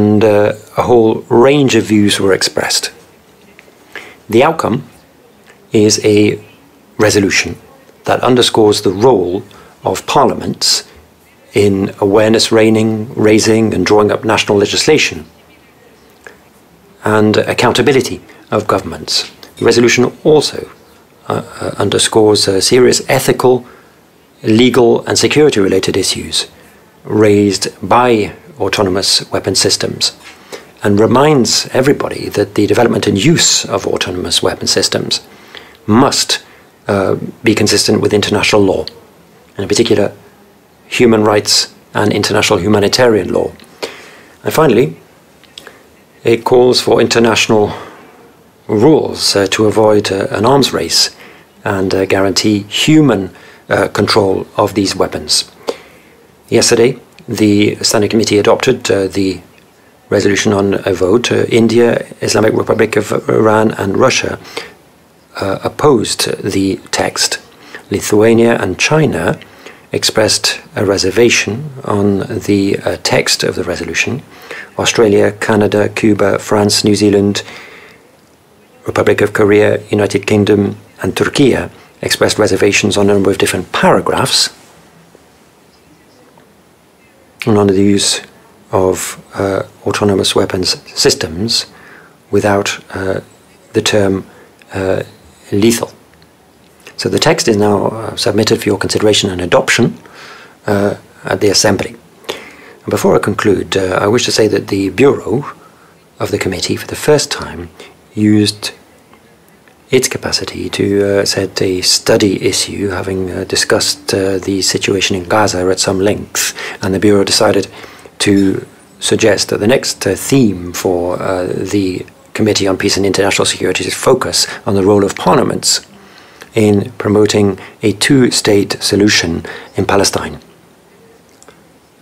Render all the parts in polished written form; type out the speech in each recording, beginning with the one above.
and a whole range of views were expressed. The outcome is a resolution that underscores the role of parliaments in awareness raising and drawing up national legislation, and accountability of governments. The resolution also underscores serious ethical, legal and security-related issues raised by autonomous weapon systems, and reminds everybody that the development and use of autonomous weapon systems must be consistent with international law, and in particular human rights and international humanitarian law. And finally, it calls for international rules to avoid an arms race and guarantee human control of these weapons. Yesterday, the Standing Committee adopted the resolution on a vote. India, Islamic Republic of Iran and Russia opposed the text. Lithuania and China expressed a reservation on the text of the resolution. Australia, Canada, Cuba, France, New Zealand, Republic of Korea, United Kingdom and Turkey expressed reservations on a number of different paragraphs and on the use of autonomous weapons systems without the term lethal. So the text is now submitted for your consideration and adoption at the Assembly. And before I conclude, I wish to say that the Bureau of the Committee, for the first time, used its capacity to set a study issue, having discussed the situation in Gaza at some length, and the Bureau decided to suggest that the next theme for the Committee on Peace and International Security is focus on the role of parliaments in promoting a two-state solution in Palestine.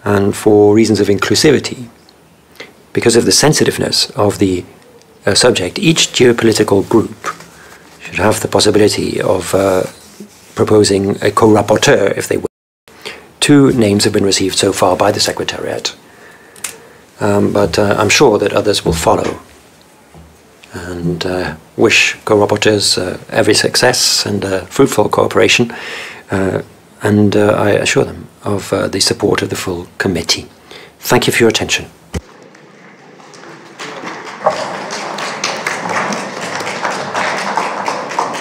And for reasons of inclusivity, because of the sensitiveness of the subject, each geopolitical group should have the possibility of proposing a co-rapporteur, if they will. 2 names have been received so far by the Secretariat, but I'm sure that others will follow, and wish co-rapporteurs every success and fruitful cooperation, and I assure them of the support of the full committee. Thank you for your attention.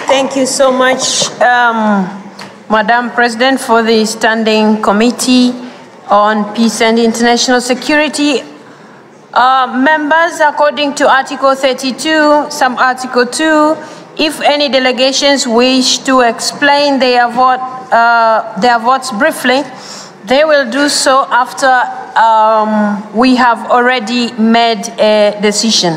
Thank you so much, Madam President, for the Standing Committee on Peace and International Security. Members, according to Article 32, some Article 2, if any delegations wish to explain their votes briefly, they will do so after we have already made a decision.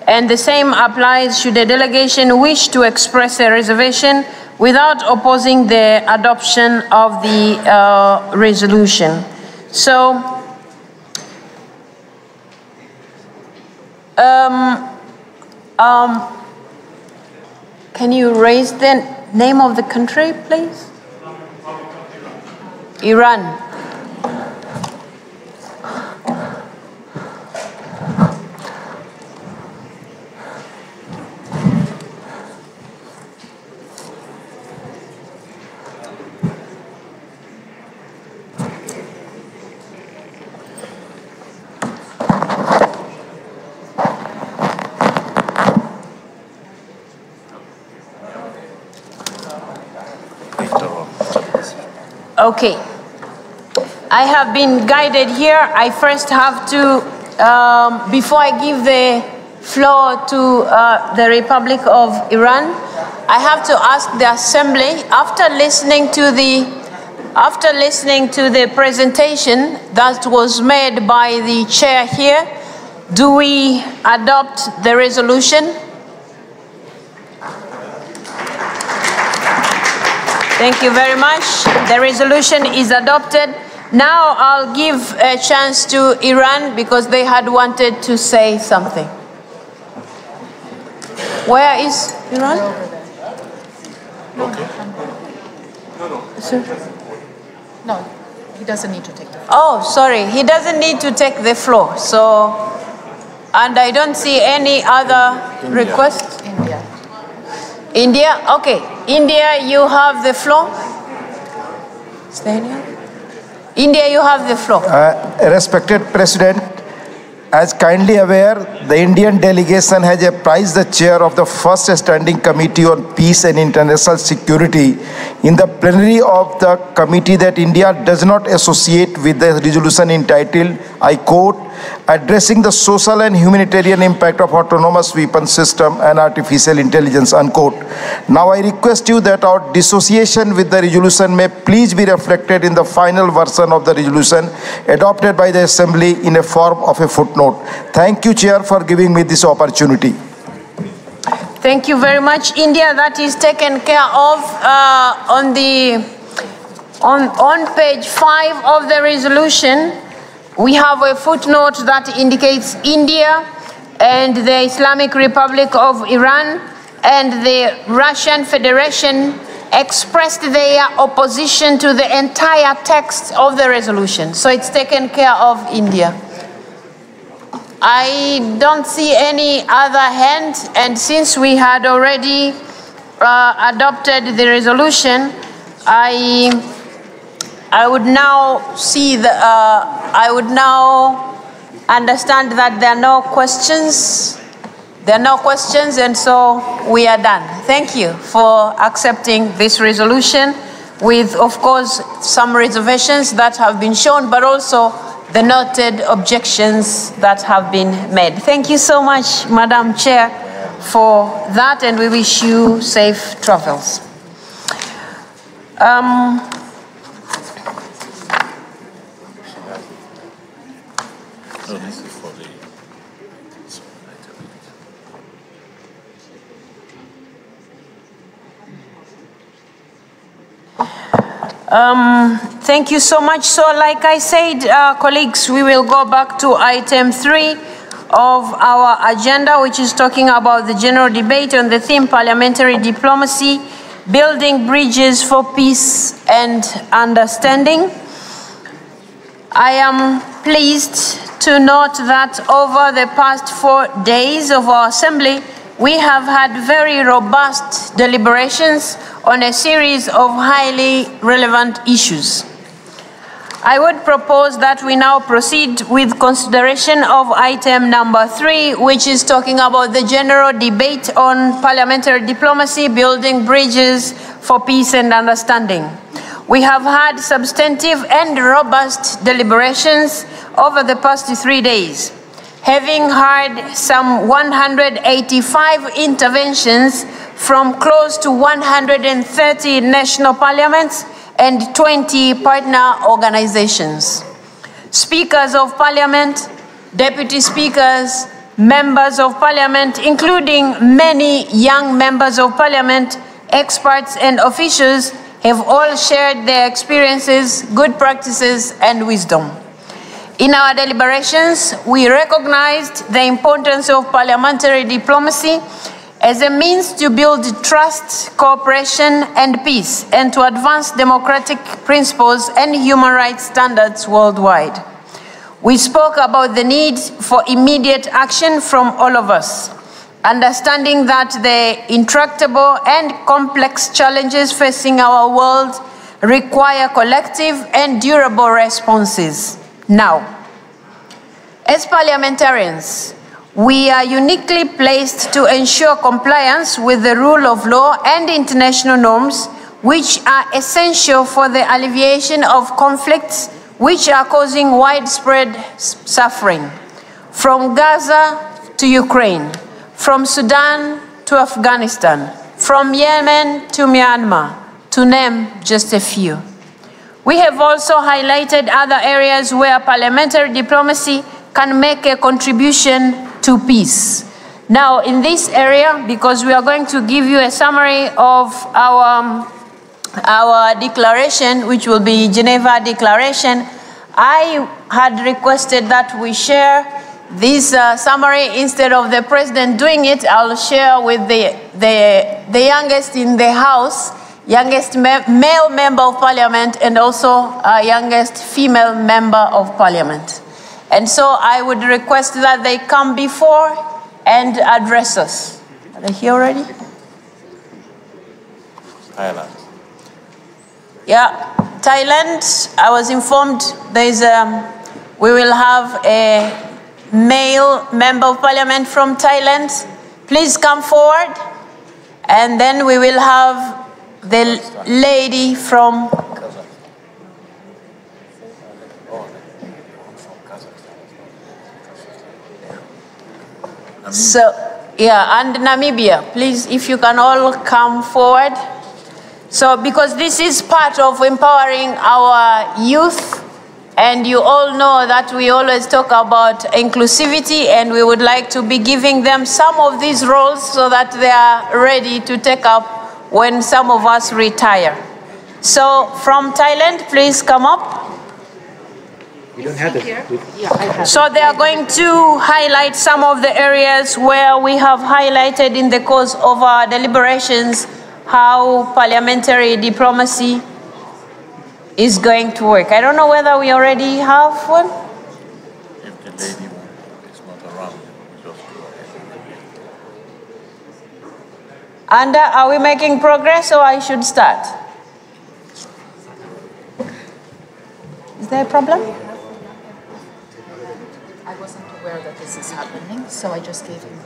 And the same applies should a delegation wish to express a reservation without opposing the adoption of the resolution. So, can you raise the name of the country, please? Iran. Okay. I have been guided here. I first have to, before I give the floor to the Republic of Iran, I have to ask the Assembly, after listening to the presentation that was made by the chair here, do we adopt the resolution? Thank you very much. The resolution is adopted. Now I'll give a chance to Iran because they had wanted to say something. Where is Iran? Okay. No. Sir? No, he doesn't need to take the floor. Oh, sorry. He doesn't need to take the floor. So And I don't see any other request. India? Okay. India, you have the floor. India, you have the floor. Respected President, as kindly aware, the Indian delegation has apprised the chair of the first standing committee on peace and international security in the plenary of the committee that India does not associate with the resolution entitled, I quote, addressing the social and humanitarian impact of autonomous weapon system and artificial intelligence, unquote. Now I request you that our dissociation with the resolution may please be reflected in the final version of the resolution adopted by the Assembly in a form of a footnote. Thank you, Chair, for giving me this opportunity. Thank you very much. India, that is taken care of on page 5 of the resolution. We have a footnote that indicates India and the Islamic Republic of Iran and the Russian Federation expressed their opposition to the entire text of the resolution. So it's taken care of India. I don't see any other hand, and since we had already adopted the resolution, I would now see I would now understand that there are no questions. There are no questions, and so we are done. Thank you for accepting this resolution with, of course, some reservations that have been shown, but also the noted objections that have been made. Thank you so much, Madam Chair, for that, and we wish you safe travels. Thank you so much. So like I said, colleagues, we will go back to item 3 of our agenda, which is talking about the general debate on the theme parliamentary diplomacy, building bridges for peace and understanding. I am pleased to note that over the past 4 days of our assembly, we have had very robust deliberations on a series of highly relevant issues. I would propose that we now proceed with consideration of item number 3, which is talking about the general debate on parliamentary diplomacy, building bridges for peace and understanding. We have had substantive and robust deliberations over the past 3 days, having heard some 185 interventions from close to 130 national parliaments and 20 partner organizations. Speakers of parliament, deputy speakers, members of parliament, including many young members of parliament, experts and officials have all shared their experiences, good practices and wisdom. In our deliberations, we recognized the importance of parliamentary diplomacy as a means to build trust, cooperation, and peace, and to advance democratic principles and human rights standards worldwide. We spoke about the need for immediate action from all of us, understanding that the intractable and complex challenges facing our world require collective and durable responses now. As parliamentarians, we are uniquely placed to ensure compliance with the rule of law and international norms, which are essential for the alleviation of conflicts which are causing widespread suffering, from Gaza to Ukraine, from Sudan to Afghanistan, from Yemen to Myanmar, to name just a few. We have also highlighted other areas where parliamentary diplomacy can make a contribution to peace. Now, in this area, because we are going to give you a summary of our declaration, which will be Geneva Declaration, I had requested that we share this summary. Instead of the president doing it, I'll share with the youngest in the house, youngest male member of parliament, and also youngest female member of parliament. And so I would request that they come before and address us. Are they here already? Thailand. Yeah, Thailand, I was informed we will have a male member of parliament from Thailand. Please come forward. And then we will have the lady from and Namibia. Please, if you can all come forward. So, because this is part of empowering our youth, and you all know that we always talk about inclusivity, and we would like to be giving them some of these roles so that they are ready to take up when some of us retire. So, from Thailand, please come up. You don't have it. Yeah, I have. So they are going to highlight some of the areas where we have highlighted in the course of our deliberations how parliamentary diplomacy is going to work. I don't know whether we already have one. If the lady is not around, just go ahead. And are we making progress, or I should start? Is there a problem? I wasn't aware that this is happening, so I just gave him.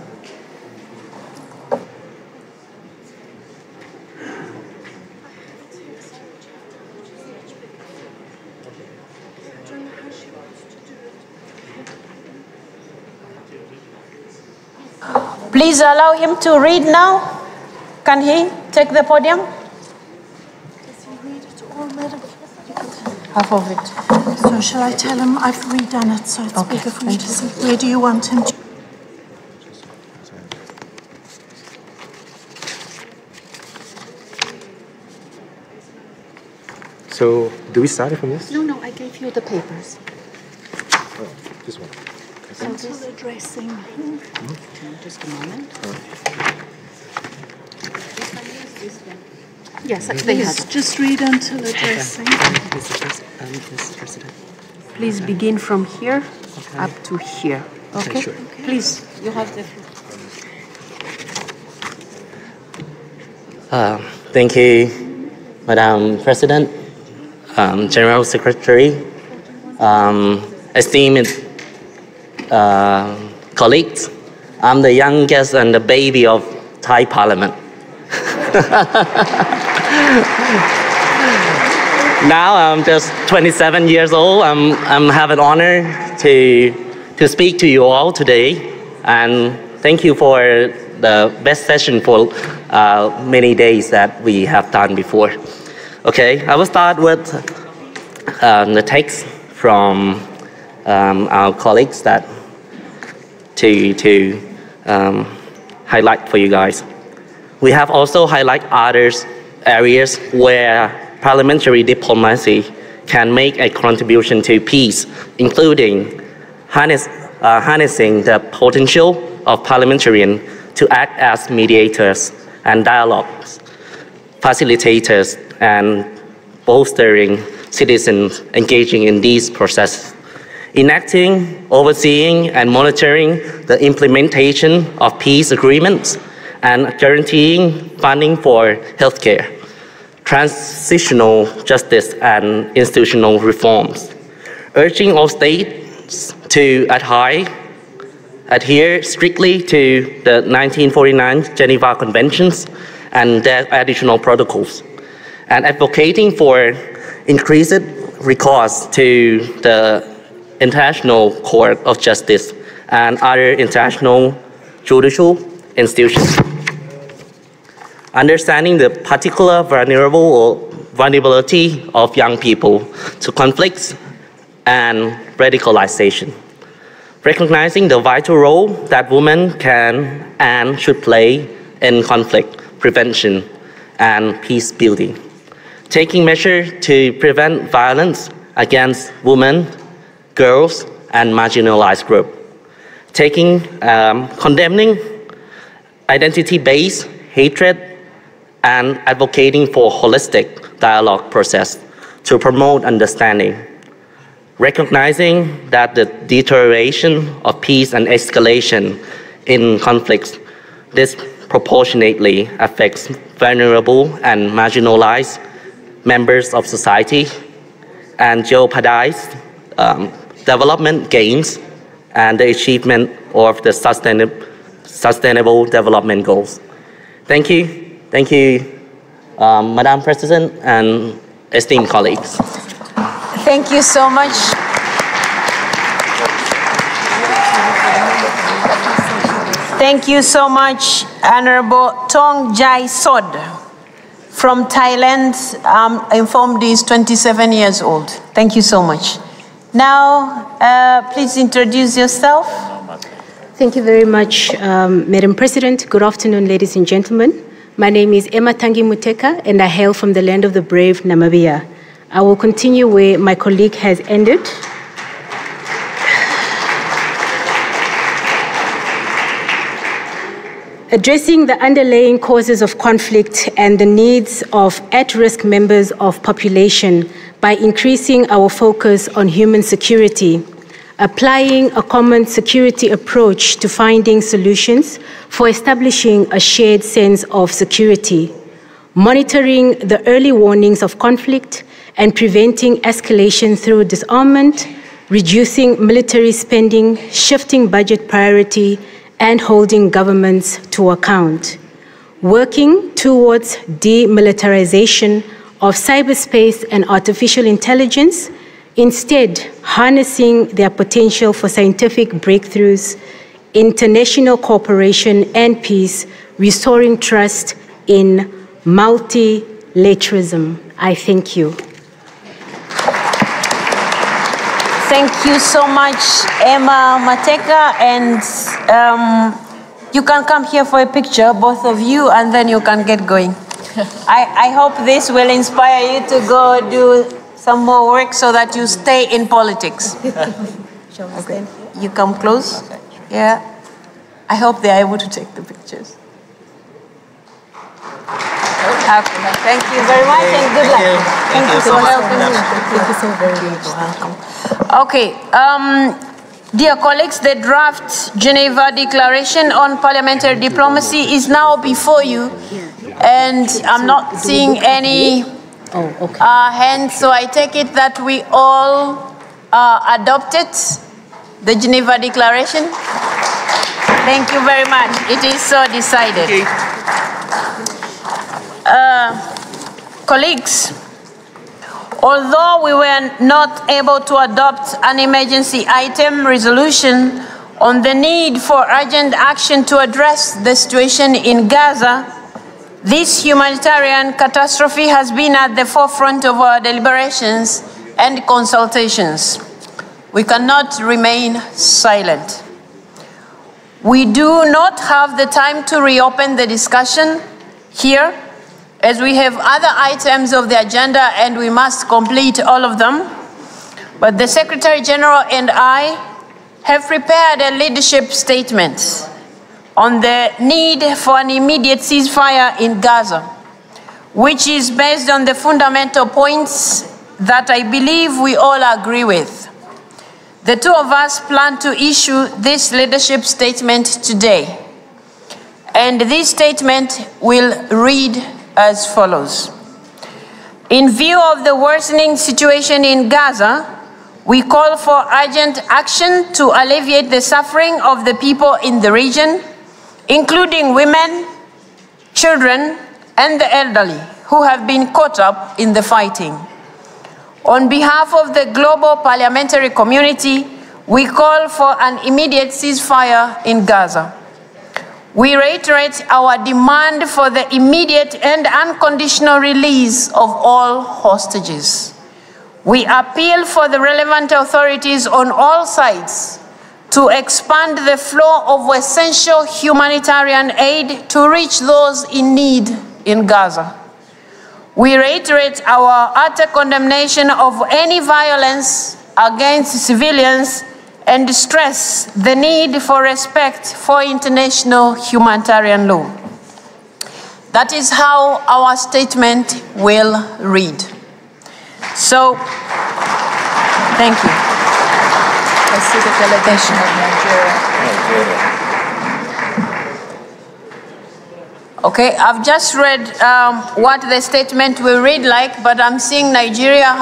Please allow him to read now. Can he take the podium? Does he read it all, Madam? Half of it. So shall I tell him I've redone it so it's bigger for you to see? Where do you want him to? So, do we start it from this? No, I gave you the papers. Oh, this one. Until addressing him. Just a moment. Yes, they had it. Just read until addressing. Mr. President. Please begin from here up to here. Okay? Sure. Please, you have the floor. Thank you, Madam President, General Secretary, esteemed colleagues. I'm the youngest and the baby of Thai Parliament. Now I'm just 27 years old. I'm have an honor to speak to you all today, and thank you for the best session for many days that we have done before. Okay, I will start with the text from our colleagues that to highlight for you guys. We have also highlighted other areas where parliamentary diplomacy can make a contribution to peace, including harnessing the potential of parliamentarians to act as mediators and dialogue facilitators and bolstering citizens engaging in these processes. Enacting, overseeing, and monitoring the implementation of peace agreements and guaranteeing funding for healthcare, transitional justice, and institutional reforms. Urging all states to adhere strictly to the 1949 Geneva Conventions and their additional protocols, and advocating for increased recourse to the International Court of Justice and other international judicial institutions. Understanding the particular vulnerability of young people to conflicts and radicalization. Recognizing the vital role that women can and should play in conflict prevention and peace building. Taking measures to prevent violence against women, girls, and marginalized groups. Condemning identity-based hatred and advocating for holistic dialogue process to promote understanding. recognizing that the deterioration of peace and escalation in conflicts disproportionately affects vulnerable and marginalized members of society and jeopardize development gains and the achievement of the sustainable development goals. Thank you. Thank you, Madam President and esteemed colleagues. Thank you so much. Thank you so much, Honorable Tong Jai Sod from Thailand. I'm informed he's 27 years old. Thank you so much. Now, please introduce yourself. Thank you very much, Madam President. Good afternoon, ladies and gentlemen. My name is Emma Tangi Muteka, and I hail from the land of the brave, Namibia. I will continue where my colleague has ended. Addressing the underlying causes of conflict and the needs of at-risk members of population by increasing our focus on human security, applying a common security approach to finding solutions for establishing a shared sense of security, monitoring the early warnings of conflict and preventing escalation through disarmament, reducing military spending, shifting budget priority, and holding governments to account, working towards demilitarization of cyberspace and artificial intelligence, instead harnessing their potential for scientific breakthroughs, international cooperation and peace, restoring trust in multilateralism. I thank you. Thank you so much, Emma Mateka, and you can come here for a picture, both of you, and then you can get going. I hope this will inspire you to go do some more work so that you stay in politics. Okay. You come close. Yeah. I hope they are able to take the pictures. Okay. Thank you very much and good luck. Thank you so much. Thank you so very much. Welcome. Okay. Dear colleagues, the draft Geneva Declaration on Parliamentary Diplomacy is now before you, and I'm not seeing any hands, so I take it that we all adopted the Geneva Declaration. Thank you very much. It is so decided. Colleagues, although we were not able to adopt an emergency item resolution on the need for urgent action to address the situation in Gaza, this humanitarian catastrophe has been at the forefront of our deliberations and consultations. We cannot remain silent. We do not have the time to reopen the discussion here, as we have other items of the agenda and we must complete all of them. But the Secretary General and I have prepared a leadership statement on the need for an immediate ceasefire in Gaza, which is based on the fundamental points that I believe we all agree with. The two of us plan to issue this leadership statement today. And this statement will read as follows. In view of the worsening situation in Gaza, we call for urgent action to alleviate the suffering of the people in the region, including women, children, and the elderly who have been caught up in the fighting. On behalf of the global parliamentary community, we call for an immediate ceasefire in Gaza. We reiterate our demand for the immediate and unconditional release of all hostages. We appeal for the relevant authorities on all sides to expand the flow of essential humanitarian aid to reach those in need in Gaza. We reiterate our utter condemnation of any violence against civilians and stress the need for respect for international humanitarian law. That is how our statement will read. So, thank you. Pacific delegation of Nigeria. Okay, I've just read what the statement will read like, but I'm seeing Nigeria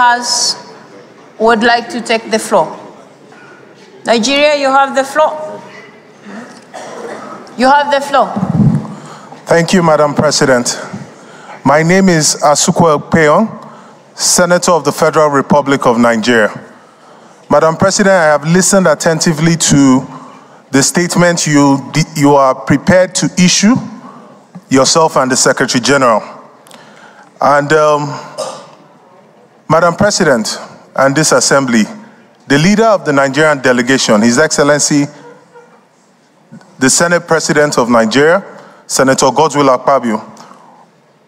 would like to take the floor. Nigeria, you have the floor. You have the floor. Thank you, Madam President. My name is Asukwe Peon, Senator of the Federal Republic of Nigeria. Madam President, I have listened attentively to the statement you are prepared to issue, yourself and the Secretary General. And Madam President and this Assembly, the leader of the Nigerian delegation, His Excellency, the Senate President of Nigeria, Senator Godswill Akpabio,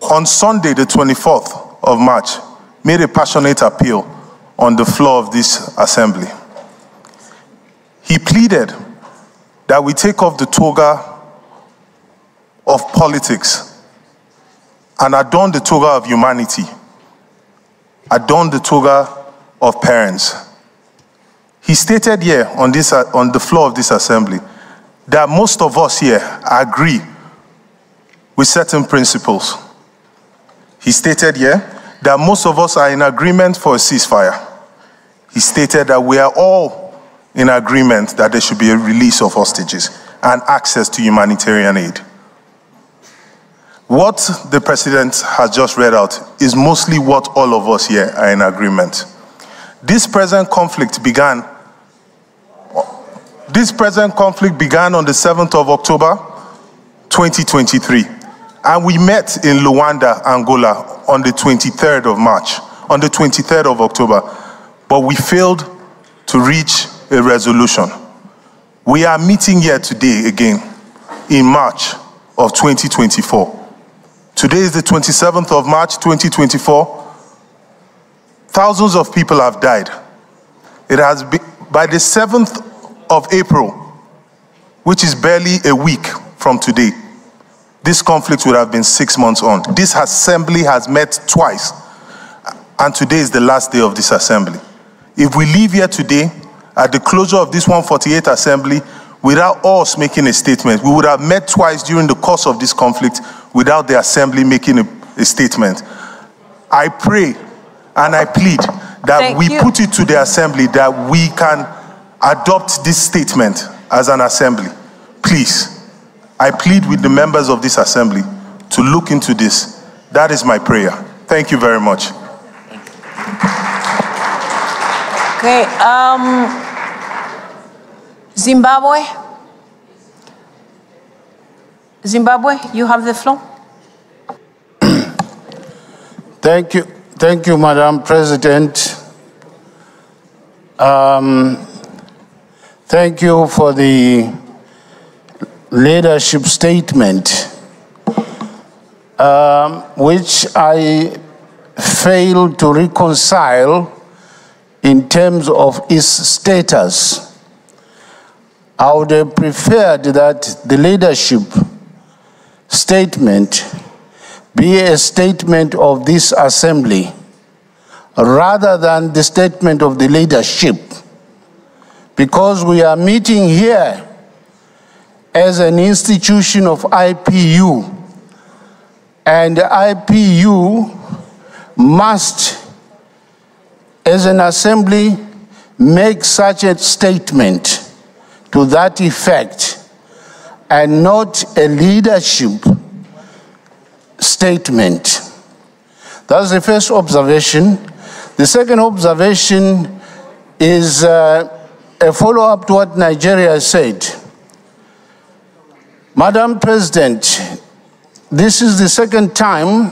on Sunday, the 24th of March, made a passionate appeal on the floor of this Assembly. He pleaded that we take off the toga of politics and adorn the toga of humanity, adorn the toga of parents. He stated here on the floor of this Assembly that most of us here agree with certain principles. He stated here that most of us are in agreement for a ceasefire. He stated that we are all in agreement that there should be a release of hostages and access to humanitarian aid. What the President has just read out is mostly what all of us here are in agreement. This present conflict began on the 7th of October, 2023. And we met in Luanda, Angola on the 23rd of March, on the 23rd of October. But we failed to reach a resolution. We are meeting here today again in March of 2024. Today is the 27th of March, 2024. Thousands of people have died. It has been, by the 7th of April, which is barely a week from today, this conflict would have been 6 months on. This Assembly has met twice, and today is the last day of this Assembly. If we leave here today, at the closure of this 148th Assembly, without us making a statement, we would have met twice during the course of this conflict without the Assembly making a statement. I pray and I plead that we put it to the Assembly that we can adopt this statement as an Assembly. Please, I plead with the members of this Assembly to look into this. That is my prayer. Thank you very much. Okay, Zimbabwe. Zimbabwe, you have the floor. Thank you, Madam President. Thank you for the leadership statement, which I failed to reconcile in terms of its status. I would have preferred that the leadership statement be a statement of this Assembly rather than the statement of the leadership, because we are meeting here as an institution of IPU, and IPU must, as an Assembly, make such a statement to that effect, and not a leadership statement. That's the first observation. The second observation is a follow-up to what Nigeria said. Madam President, this is the second time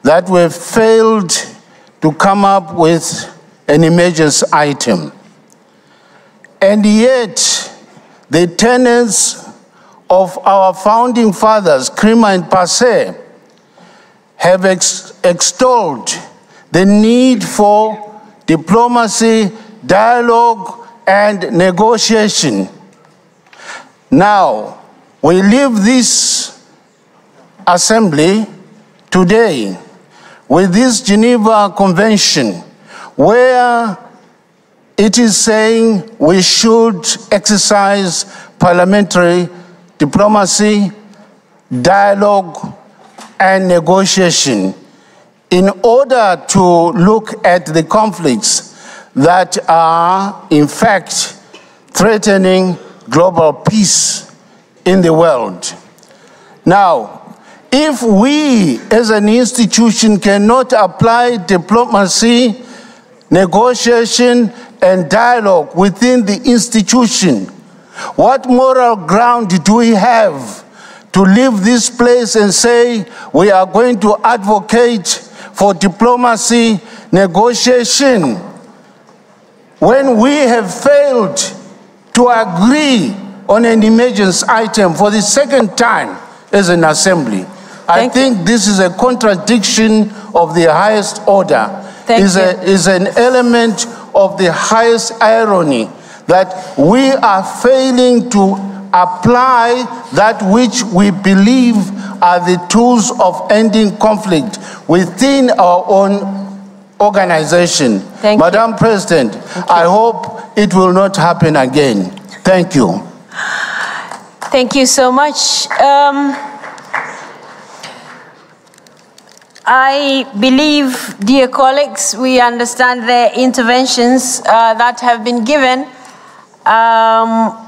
that we've failed to come up with an emergency item. And yet, the tenets of our founding fathers, Krima and Passe, have extolled the need for diplomacy, dialogue, and negotiation. Now, we leave this Assembly today with this Geneva Convention, where it is saying we should exercise parliamentary diplomacy, dialogue, and negotiation in order to look at the conflicts that are, in fact, threatening global peace in the world. Now, if we as an institution cannot apply diplomacy, negotiation, and dialogue within the institution, what moral ground do we have to leave this place and say we are going to advocate for diplomacy, negotiation, when we have failed to agree on an emergency item for the second time as an assembly? I think this is a contradiction of the highest order. Is an element of the highest irony that we are failing to apply that which we believe are the tools of ending conflict within our own organization. Madam President, I hope it will not happen again. Thank you. Thank you so much. I believe, dear colleagues, we understand the interventions that have been given.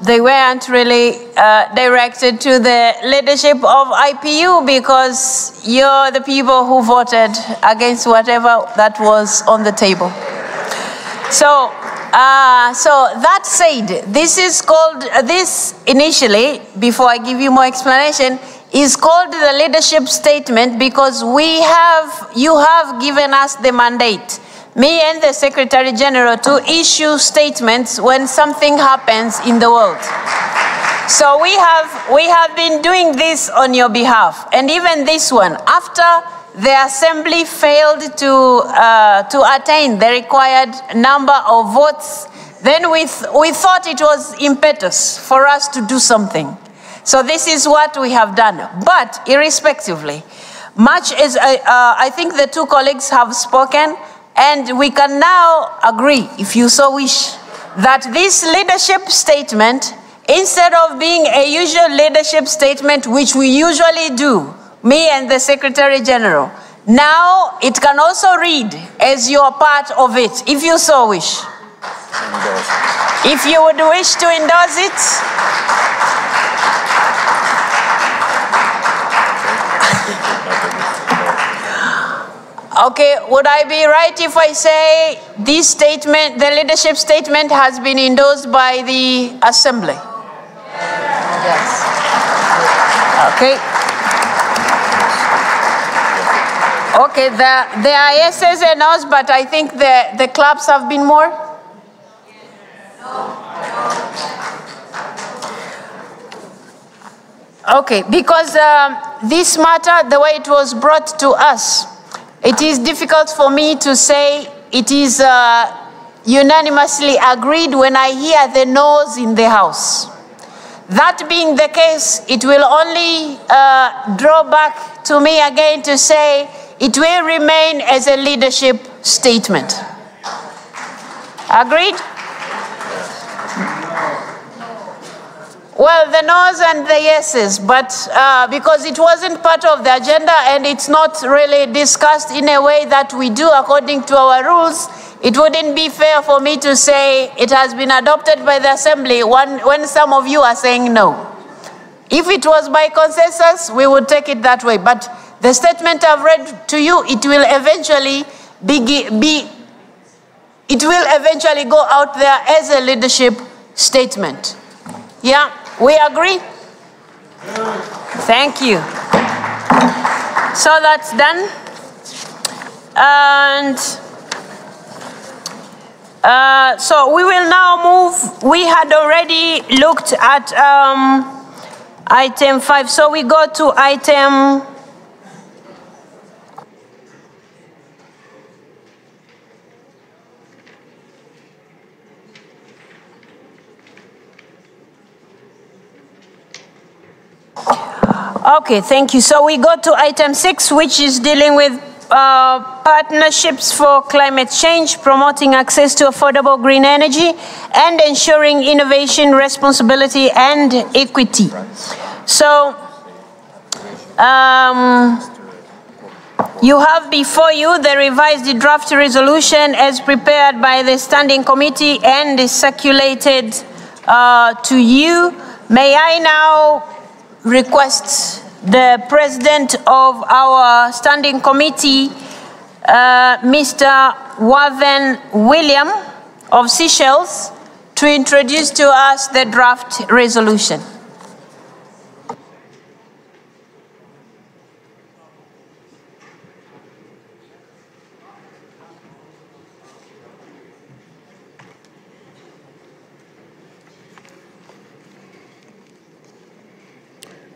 They weren't really directed to the leadership of IPU because you're the people who voted against whatever that was on the table. So that said, this is called, this initially, before I give you more explanation, is called the leadership statement because you have given us the mandate, me and the Secretary General, to issue statements when something happens in the world. So we have been doing this on your behalf, and even this one, after the Assembly failed to attain the required number of votes, then we thought it was impetus for us to do something. So this is what we have done. But irrespectively, much as I think the two colleagues have spoken, and we can now agree, if you so wish, that this leadership statement, instead of being a usual leadership statement, which we usually do, me and the Secretary General, now it can also read as you are part of it, if you so wish. If you would wish to endorse it. Okay, would I be right if I say this statement, the leadership statement, has been endorsed by the Assembly? Yes. Okay. Okay, there are yeses and no's, but I think the claps have been more. Okay, because this matter, the way it was brought to us, it is difficult for me to say it is unanimously agreed when I hear the no's in the House. That being the case, it will only draw back to me again to say it will remain as a leadership statement. Agreed? Well, the no's and the yeses, but because it wasn't part of the agenda and it's not really discussed in a way that we do according to our rules, it wouldn't be fair for me to say it has been adopted by the Assembly when some of you are saying no. If it was by consensus, we would take it that way. But the statement I've read to you, it will eventually go out there as a leadership statement. Yeah, we agree? Thank you. So that's done. And so we will now move. We had already looked at item 5. So we go to item... Okay, thank you. So we go to item 6, which is dealing with partnerships for climate change, promoting access to affordable green energy, and ensuring innovation, responsibility, and equity. So, you have before you the revised draft resolution as prepared by the Standing Committee and is circulated to you. May I now request the President of our Standing Committee, Mr. Waven William of Seychelles, to introduce to us the draft resolution.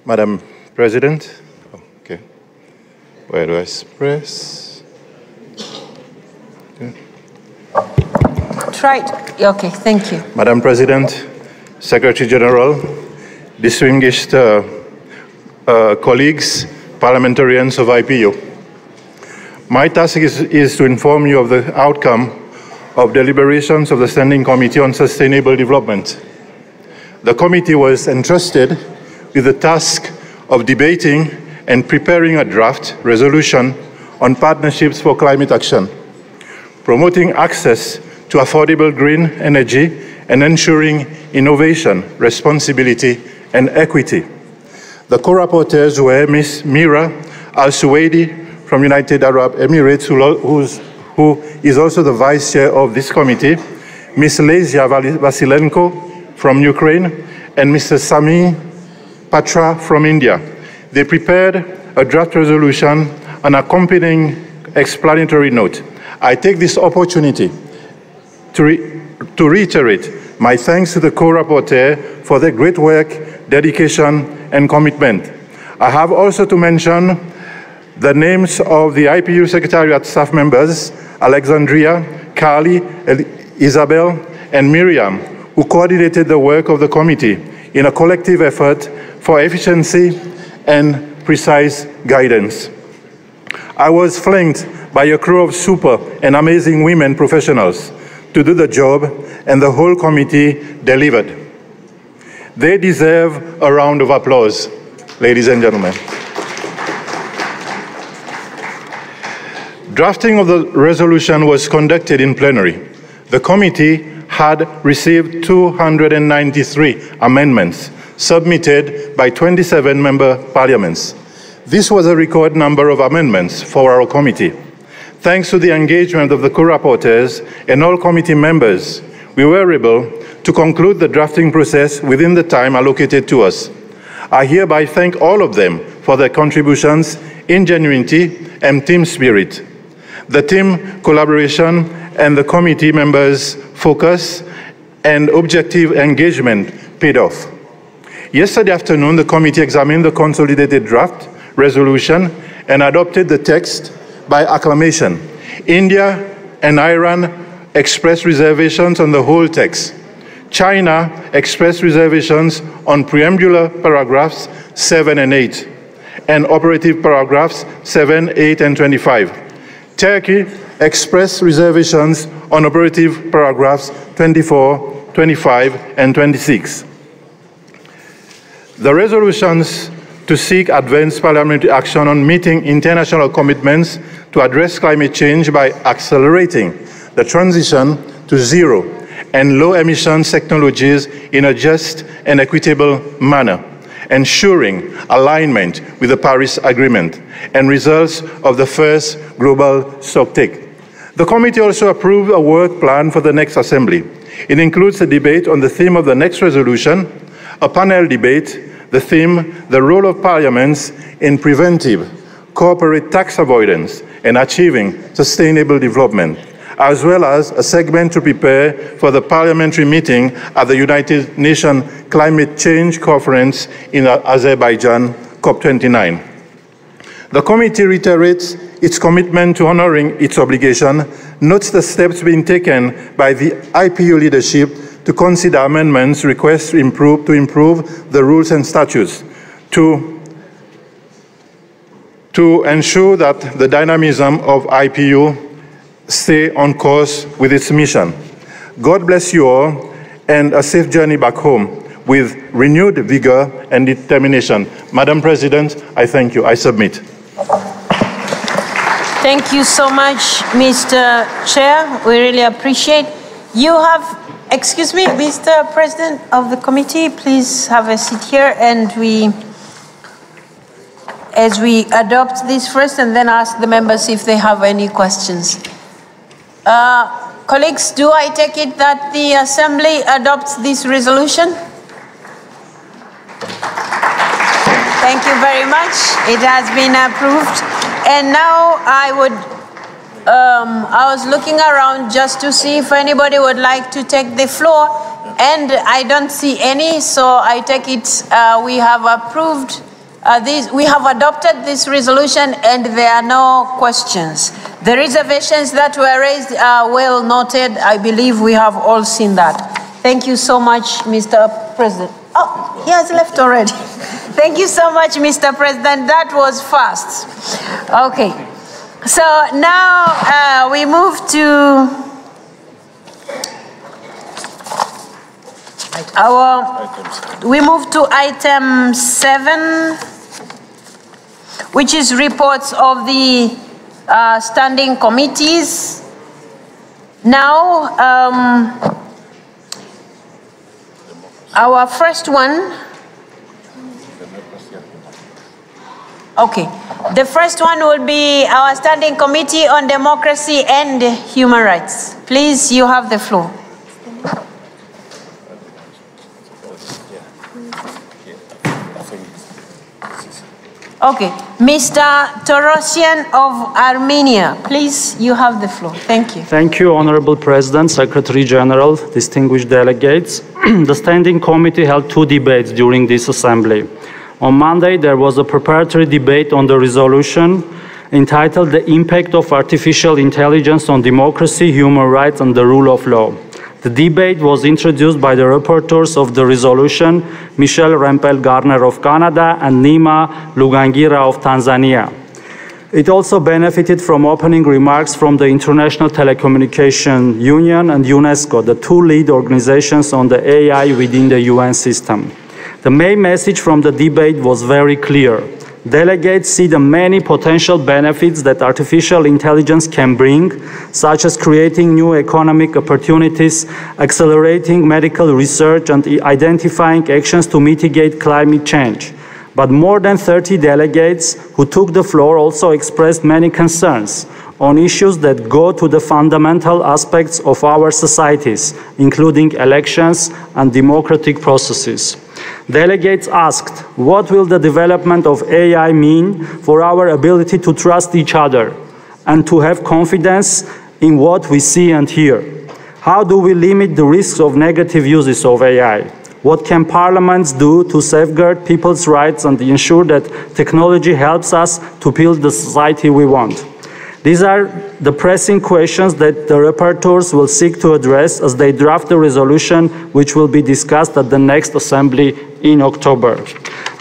Madam President, okay, where do I press? Okay. Try it. Okay, thank you. Madam President, Secretary General, distinguished colleagues, parliamentarians of IPU. My task is to inform you of the outcome of deliberations of the Standing Committee on Sustainable Development. The committee was entrusted with the task of debating and preparing a draft resolution on partnerships for climate action, promoting access to affordable green energy, and ensuring innovation, responsibility, and equity. The co-rapporteurs were Ms. Mira Al-Suwaidi from United Arab Emirates, who is also the vice chair of this committee, Ms. Lesia Vasilenko from Ukraine, and Mr. Sami Patra from India. They prepared a draft resolution and accompanying explanatory note. I take this opportunity to reiterate my thanks to the co-rapporteur for their great work, dedication, and commitment. I have also to mention the names of the IPU Secretariat staff members, Alexandria, Carly, Isabel, and Miriam, who coordinated the work of the committee in a collective effort for efficiency and precise guidance. I was flanked by a crew of super and amazing women professionals to do the job, and the whole committee delivered. They deserve a round of applause, ladies and gentlemen. Drafting of the resolution was conducted in plenary. The committee had received 293 amendments submitted by 27 member parliaments. This was a record number of amendments for our committee. Thanks to the engagement of the co-rapporteurs and all committee members, we were able to conclude the drafting process within the time allocated to us. I hereby thank all of them for their contributions, ingenuity, and team spirit. The team collaboration and the committee members' focus and objective engagement paid off. Yesterday afternoon, the committee examined the consolidated draft resolution and adopted the text by acclamation. India and Iran expressed reservations on the whole text. China expressed reservations on preambular paragraphs 7 and 8, and operative paragraphs 7, 8, and 25. Turkey expressed reservations on operative paragraphs 24, 25, and 26. The resolutions to seek advanced parliamentary action on meeting international commitments to address climate change by accelerating the transition to zero and low emissions technologies in a just and equitable manner, ensuring alignment with the Paris Agreement and results of the first global stocktake. The committee also approved a work plan for the next assembly. It includes a debate on the theme of the next resolution, a panel debate, the theme, the role of parliaments in preventive corporate tax avoidance and achieving sustainable development, as well as a segment to prepare for the parliamentary meeting at the United Nations Climate Change Conference in Azerbaijan, COP29. The committee reiterates its commitment to honoring its obligation, notes the steps being taken by the IPU leadership to consider amendments requests to improve the rules and statutes, to to ensure that the dynamism of IPU stay on course with its mission. God bless you all, and a safe journey back home with renewed vigor and determination. Madam President, I thank you. I submit. Thank you so much, Mr. Chair. We really appreciate. You have, excuse me, Mr. President of the committee, please have a seat here, and as we adopt this first and then ask the members if they have any questions. Colleagues, do I take it that the Assembly adopts this resolution? Thank you very much. It has been approved. And now I was looking around just to see if anybody would like to take the floor, and I don't see any, so I take it we have approved we have adopted this resolution, and there are no questions. The reservations that were raised are well noted. I believe we have all seen that. Thank you so much, Mr. President. Oh, he has left already. Thank you so much, Mr. President. That was fast. Okay. So now we move to item 7, which is reports of the standing committees. Now, our first one. Okay. The first one will be our Standing Committee on Democracy and Human Rights. Please, you have the floor. Okay. Mr. Torosian of Armenia, please, you have the floor. Thank you. Thank you, Honorable President, Secretary General, distinguished delegates. The Standing Committee held 2 debates during this assembly. On Monday, there was a preparatory debate on the resolution entitled "The Impact of Artificial Intelligence on Democracy, Human Rights and the Rule of Law." The debate was introduced by the rapporteurs of the resolution, Michel Rempel-Garner of Canada and Nima Lugangira of Tanzania. It also benefited from opening remarks from the International Telecommunication Union and UNESCO, the 2 lead organizations on the AI within the UN system. The main message from the debate was very clear. Delegates see the many potential benefits that artificial intelligence can bring, such as creating new economic opportunities, accelerating medical research, and identifying actions to mitigate climate change. But more than 30 delegates who took the floor also expressed many concerns on issues that go to the fundamental aspects of our societies, including elections and democratic processes. Delegates asked, what will the development of AI mean for our ability to trust each other and to have confidence in what we see and hear? How do we limit the risks of negative uses of AI? What can parliaments do to safeguard people's rights and ensure that technology helps us to build the society we want? These are the pressing questions that the rapporteurs will seek to address as they draft the resolution, which will be discussed at the next assembly in October.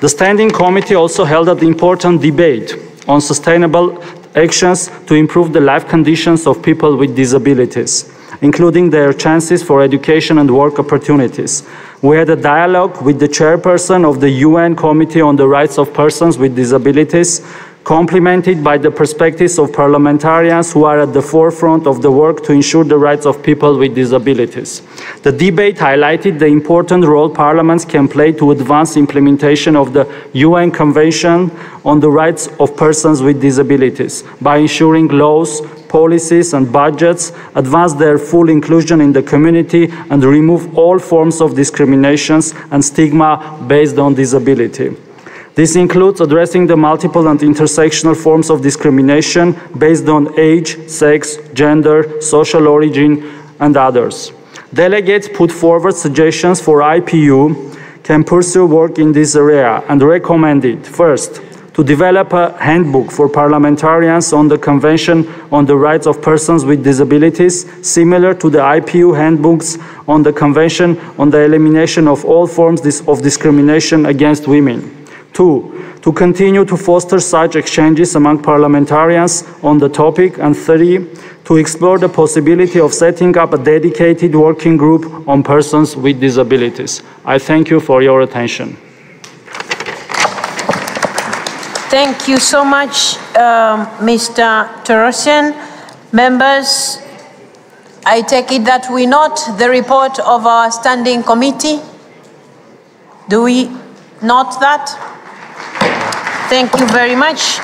The Standing Committee also held an important debate on sustainable actions to improve the life conditions of people with disabilities, including their chances for education and work opportunities. We had a dialogue with the chairperson of the UN Committee on the Rights of Persons with Disabilities, complemented by the perspectives of parliamentarians who are at the forefront of the work to ensure the rights of people with disabilities. The debate highlighted the important role parliaments can play to advance implementation of the UN Convention on the Rights of Persons with Disabilities by ensuring laws, policies and budgets advance their full inclusion in the community and remove all forms of discriminations and stigma based on disability. This includes addressing the multiple and intersectional forms of discrimination based on age, sex, gender, social origin, and others. Delegates put forward suggestions for IPU can pursue work in this area and recommended, first, to develop a handbook for parliamentarians on the Convention on the Rights of Persons with Disabilities, similar to the IPU handbooks on the Convention on the Elimination of All Forms of Discrimination against Women. 2, to continue to foster such exchanges among parliamentarians on the topic, and 3, to explore the possibility of setting up a dedicated working group on persons with disabilities. I thank you for your attention. Thank you so much, Mr. Torosian. Members, I take it that we note the report of our standing committee. Do we note that? Thank you very much.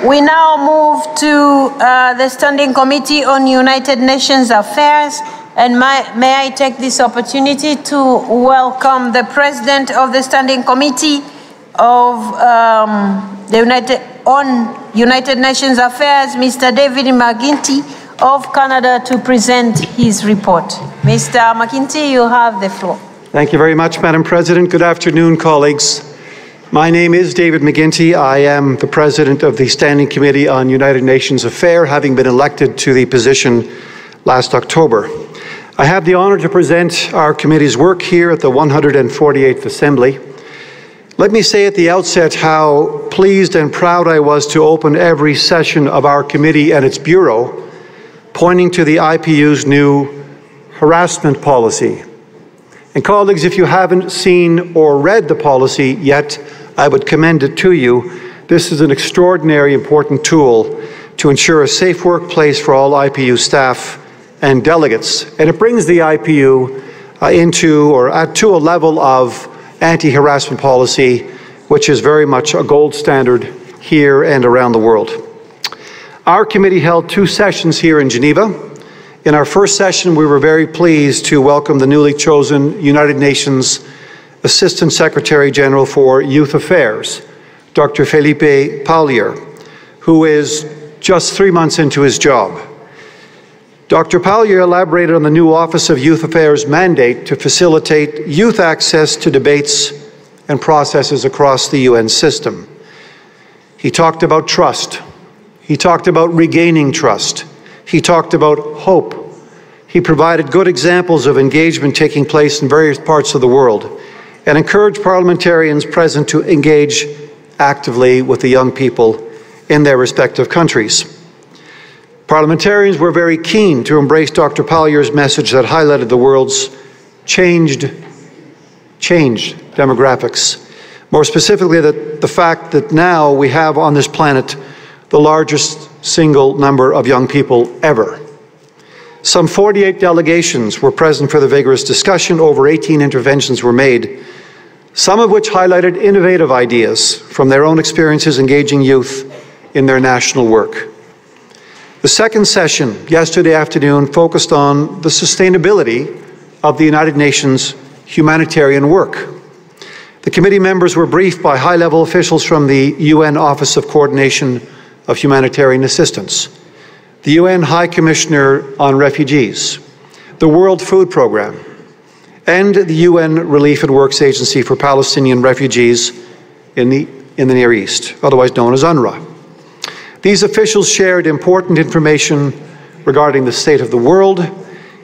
We now move to the Standing Committee on United Nations Affairs, and may I take this opportunity to welcome the President of the Standing Committee of United Nations Affairs, Mr. David McGuinty of Canada, to present his report. Mr. McGuinty, you have the floor. Thank you very much, Madam President. Good afternoon, colleagues. My name is David McGuinty. I am the President of the Standing Committee on United Nations Affairs, having been elected to the position last October. I have the honor to present our committee's work here at the 148th Assembly. Let me say at the outset how pleased and proud I was to open every session of our committee and its bureau, pointing to the IPU's new harassment policy. And colleagues, if you haven't seen or read the policy yet, I would commend it to you. This is an extraordinary important tool to ensure a safe workplace for all IPU staff and delegates. And it brings the IPU to a level of anti-harassment policy, which is very much a gold standard here and around the world. Our committee held 2 sessions here in Geneva. In our first session, we were very pleased to welcome the newly chosen United Nations Assistant Secretary General for Youth Affairs, Dr. Felipe Paulier, who is just 3 months into his job. Dr. Paulier elaborated on the new Office of Youth Affairs mandate to facilitate youth access to debates and processes across the UN system. He talked about trust. He talked about regaining trust. He talked about hope. He provided good examples of engagement taking place in various parts of the world and encouraged parliamentarians present to engage actively with the young people in their respective countries. Parliamentarians were very keen to embrace Dr. Paulier's message that highlighted the world's changed demographics. More specifically, the fact that now we have on this planet the largest single number of young people ever. Some 48 delegations were present for the vigorous discussion. Over 18 interventions were made, some of which highlighted innovative ideas from their own experiences engaging youth in their national work. The second session, yesterday afternoon, focused on the sustainability of the United Nations humanitarian work. The committee members were briefed by high-level officials from the UN Office of Coordination of Humanitarian Assistance, the UN High Commissioner on Refugees, the World Food Programme, and the UN Relief and Works Agency for Palestinian Refugees in the Near East, otherwise known as UNRWA. These officials shared important information regarding the state of the world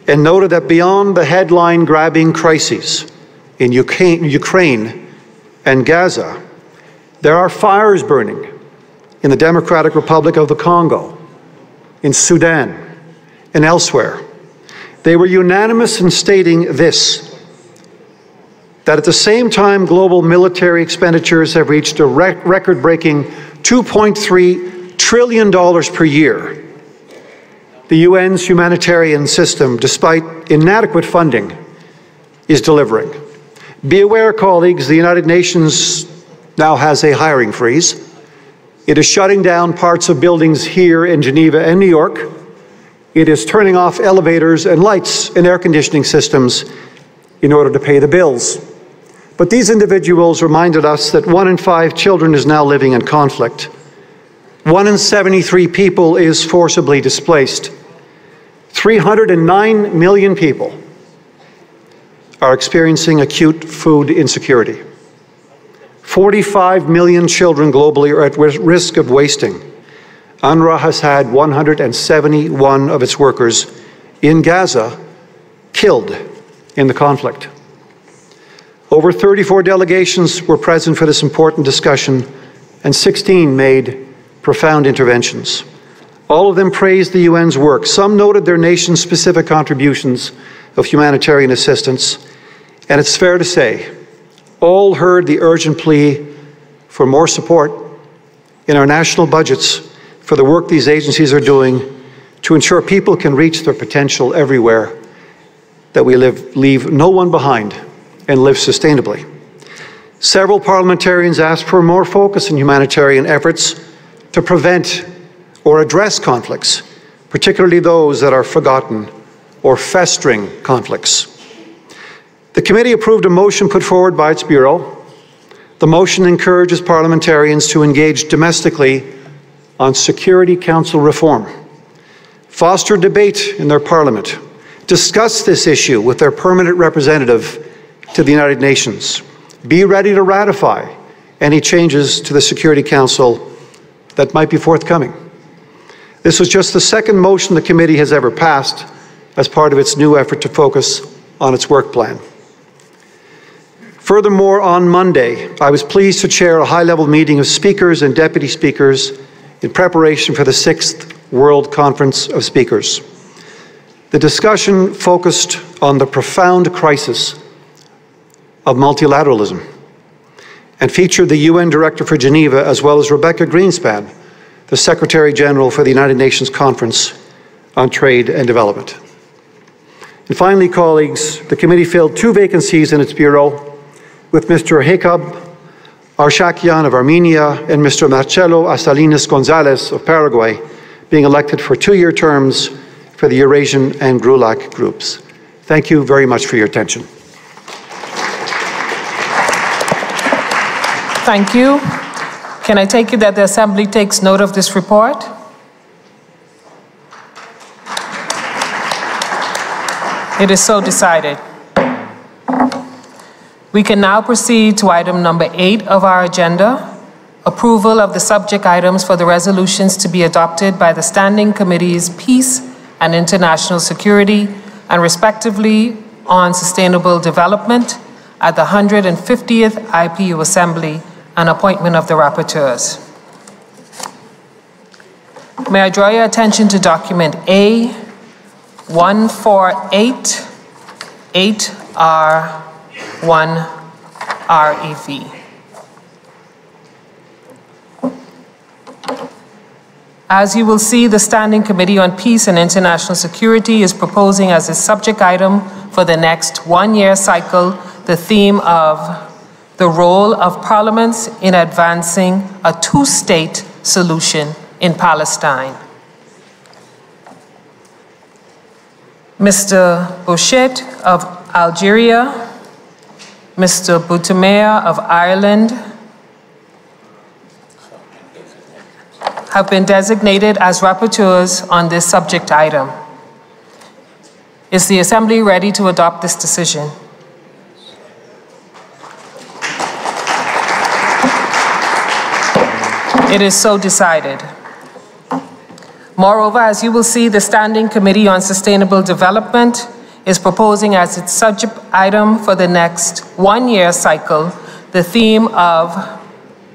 and noted that beyond the headline-grabbing crises in Ukraine and Gaza, there are fires burning in the Democratic Republic of the Congo, in Sudan, and elsewhere. They were unanimous in stating this, that at the same time global military expenditures have reached a record-breaking $2.3 trillion per year, the UN's humanitarian system, despite inadequate funding, is delivering. Be aware, colleagues, the United Nations now has a hiring freeze. It is shutting down parts of buildings here in Geneva and New York. It is turning off elevators and lights and air conditioning systems in order to pay the bills. But these individuals reminded us that 1 in 5 children is now living in conflict. 1 in 73 people is forcibly displaced. 309 million people are experiencing acute food insecurity. 45 million children globally are at risk of wasting. UNRWA has had 171 of its workers in Gaza killed in the conflict. Over 34 delegations were present for this important discussion and 16 made profound interventions. All of them praised the UN's work. Some noted their nation's specific contributions of humanitarian assistance, and it's fair to say, all heard the urgent plea for more support in our national budgets for the work these agencies are doing to ensure people can reach their potential everywhere, that we leave no one behind and live sustainably. Several parliamentarians asked for more focus in humanitarian efforts to prevent or address conflicts, particularly those that are forgotten or festering conflicts. The committee approved a motion put forward by its Bureau. The motion encourages parliamentarians to engage domestically on Security Council reform, foster debate in their parliament, discuss this issue with their permanent representative to the United Nations, be ready to ratify any changes to the Security Council that might be forthcoming. This was just the second motion the committee has ever passed as part of its new effort to focus on its work plan. Furthermore, on Monday, I was pleased to chair a high-level meeting of speakers and deputy speakers in preparation for the 6th World Conference of Speakers. The discussion focused on the profound crisis of multilateralism and featured the UN Director for Geneva, as well as Rebecca Greenspan, the Secretary General for the United Nations Conference on Trade and Development. And finally, colleagues, the committee filled 2 vacancies in its Bureau, with Mr. Hekab Arshakian of Armenia and Mr. Marcelo Asalinas Gonzalez of Paraguay being elected for 2-year terms for the Eurasian and GRULAC groups. Thank you very much for your attention. Thank you. Can I take it that the Assembly takes note of this report? It is so decided. We can now proceed to item number 8 of our agenda, approval of the subject items for the resolutions to be adopted by the Standing Committees Peace and International Security and respectively on Sustainable Development at the 150th IPU Assembly and appointment of the rapporteurs. May I draw your attention to document A 148-8R1REV. As you will see, the Standing Committee on Peace and International Security is proposing as its subject item for the next 1-year cycle the theme of the role of parliaments in advancing a 2-state solution in Palestine. Mr. Bouchet of Algeria, Mr. Boutemea of Ireland have been designated as rapporteurs on this subject item. Is the Assembly ready to adopt this decision? It is so decided. Moreover, as you will see, the Standing Committee on Sustainable Development is proposing as its subject item for the next 1-year cycle the theme of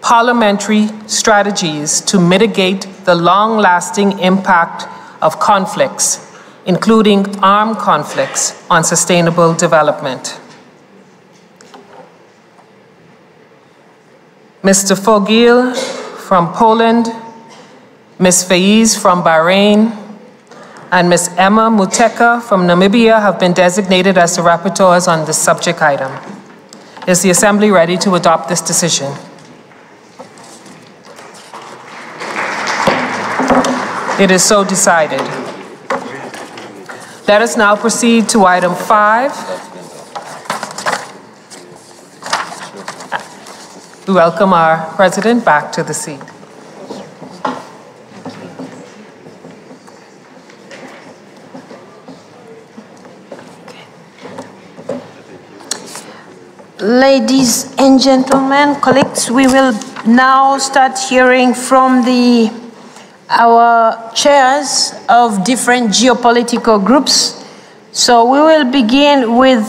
parliamentary strategies to mitigate the long-lasting impact of conflicts, including armed conflicts, on sustainable development. Mr. Fogil from Poland, Ms. Faiz from Bahrain, and Ms. Emma Muteka from Namibia have been designated as the rapporteurs on this subject item. Is the Assembly ready to adopt this decision? It is so decided. Let us now proceed to item 5. We welcome our President back to the seat. Ladies and gentlemen, colleagues, we will now start hearing from our chairs of different geopolitical groups. So we will begin with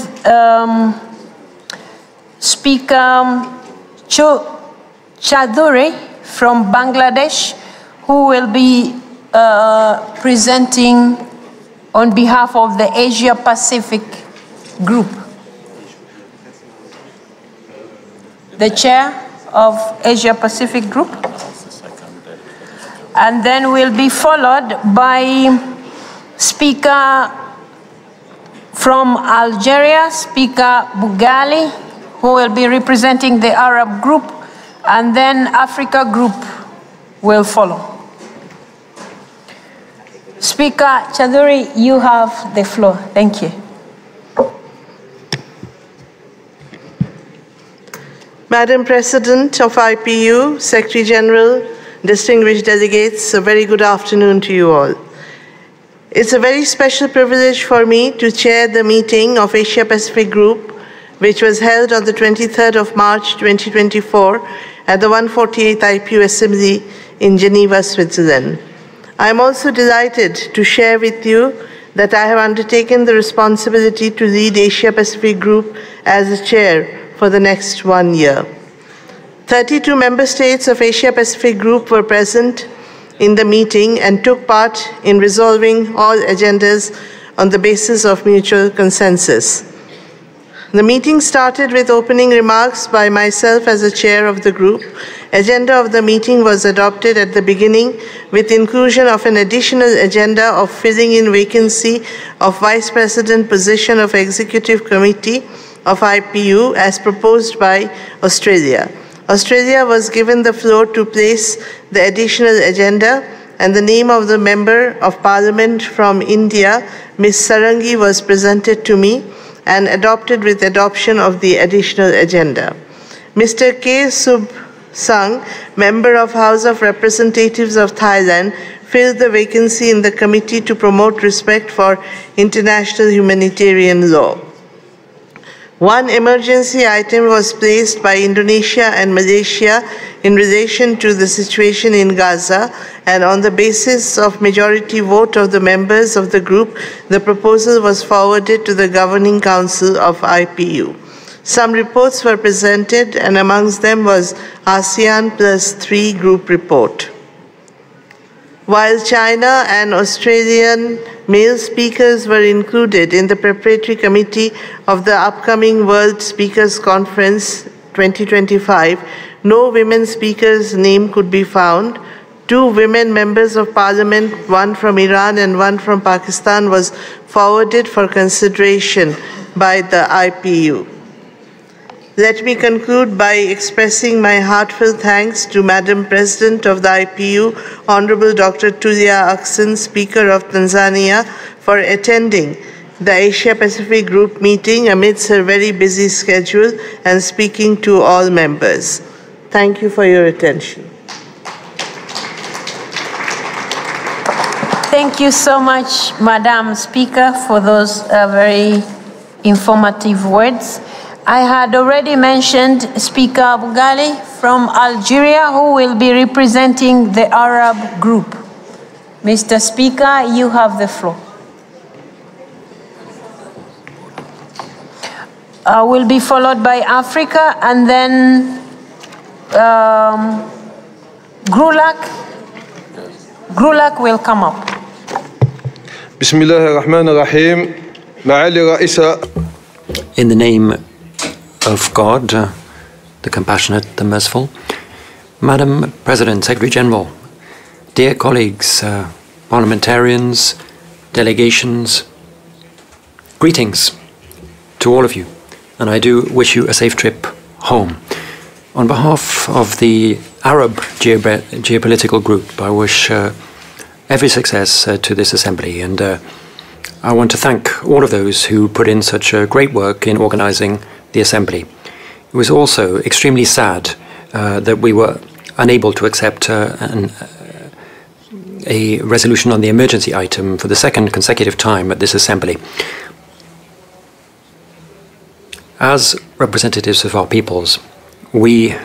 Speaker Chadore from Bangladesh, who will be presenting on behalf of the Asia Pacific Group. The chair of Asia Pacific Group. And then we'll be followed by speaker from Algeria, Speaker Bugali, who will be representing the Arab group, and then Africa group will follow. Speaker Chaduri, you have the floor. Thank you. Madam President of IPU, Secretary General, distinguished delegates, a very good afternoon to you all. It's a very special privilege for me to chair the meeting of Asia Pacific Group, which was held on the 23rd of March 2024 at the 148th IPU Assembly in Geneva, Switzerland. I am also delighted to share with you that I have undertaken the responsibility to lead Asia Pacific Group as a chair for the next 1 year. 32 member states of Asia Pacific Group were present in the meeting and took part in resolving all agendas on the basis of mutual consensus. The meeting started with opening remarks by myself as the chair of the group. Agenda of the meeting was adopted at the beginning with inclusion of an additional agenda of filling in vacancy of Vice President position of Executive Committee of IPU as proposed by Australia. Australia was given the floor to place the additional agenda, and the name of the Member of Parliament from India, Ms. Sarangi, was presented to me and adopted with adoption of the additional agenda. Mr. K. Sub Sang, Member of House of Representatives of Thailand, filled the vacancy in the Committee to Promote Respect for International Humanitarian Law. One emergency item was placed by Indonesia and Malaysia in relation to the situation in Gaza, and on the basis of majority vote of the members of the group, the proposal was forwarded to the Governing Council of IPU. Some reports were presented, and amongst them was ASEAN +3 group report. While China and Australian male speakers were included in the preparatory committee of the upcoming World Speakers Conference 2025, no women speakers' name could be found. 2 women members of parliament, one from Iran and one from Pakistan, was forwarded for consideration by the IPU. Let me conclude by expressing my heartfelt thanks to Madam President of the IPU, Honorable Dr. Tulia, Speaker of Tanzania, for attending the Asia Pacific Group meeting amidst her very busy schedule and speaking to all members. Thank you for your attention. Thank you so much, Madam Speaker, for those very informative words. I had already mentioned Speaker Bugali from Algeria, who will be representing the Arab group. Mr. Speaker, you have the floor. Will be followed by Africa, and then Grulak will come up. Bismillahirrahmanirrahim. In the name of God, the compassionate, the merciful, Madam President, Secretary General, dear colleagues, parliamentarians, delegations, greetings to all of you, and I do wish you a safe trip home. On behalf of the Arab geopolitical group, I wish every success to this assembly, and I want to thank all of those who put in such great work in organizing the assembly. It was also extremely sad that we were unable to accept a resolution on the emergency item for the second consecutive time at this assembly. As representatives of our peoples, we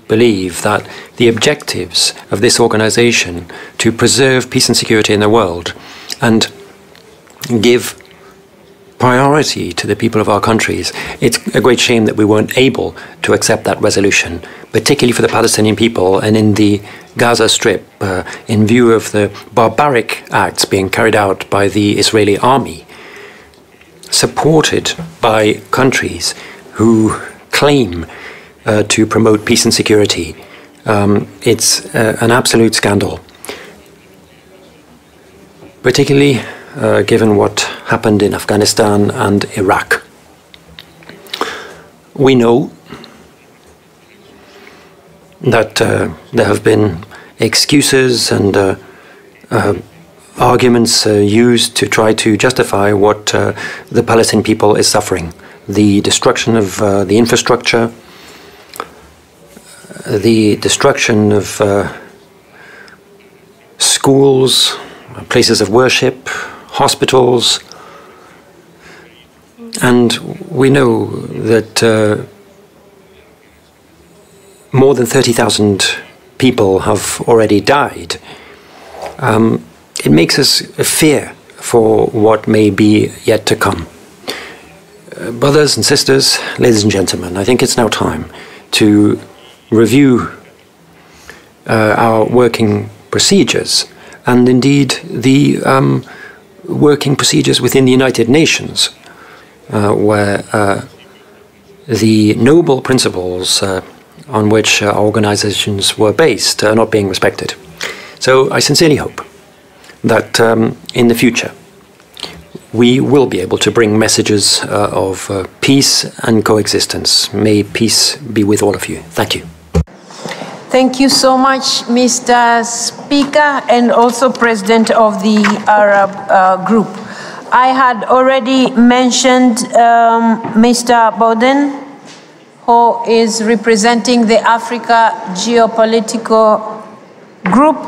believe that the objectives of this organization to preserve peace and security in the world and give priority to the people of our countries. It's a great shame that we weren't able to accept that resolution, particularly for the Palestinian people and in the Gaza Strip, in view of the barbaric acts being carried out by the Israeli army, supported by countries who claim to promote peace and security. It's an absolute scandal, particularly given what happened in Afghanistan and Iraq. We know that there have been excuses and arguments used to try to justify what the Palestinian people is suffering. The destruction of the infrastructure, the destruction of schools, places of worship, hospitals, and we know that more than 30,000 people have already died. It makes us fear for what may be yet to come. Brothers and sisters, ladies and gentlemen, I think it's now time to review our working procedures, and indeed the working procedures within the United Nations, where the noble principles on which our organizations were based are not being respected. So I sincerely hope that in the future we will be able to bring messages of peace and coexistence. May peace be with all of you. Thank you. Thank you so much, Mr. Speaker, and also President of the Arab Group. I had already mentioned Mr. Bowden, who is representing the Africa Geopolitical Group.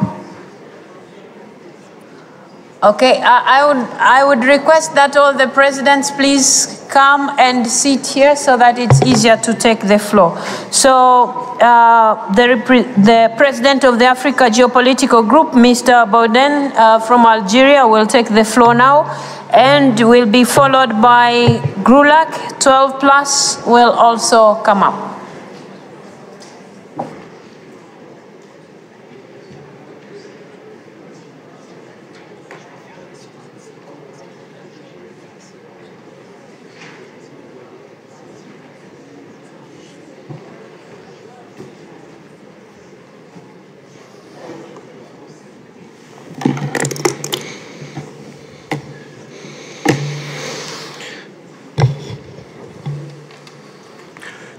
Okay, I would request that all the presidents please come and sit here so that it's easier to take the floor. So the president of the Africa Geopolitical Group, Mr. Bowden from Algeria, will take the floor now, and will be followed by Grulak, 12 plus, will also come up.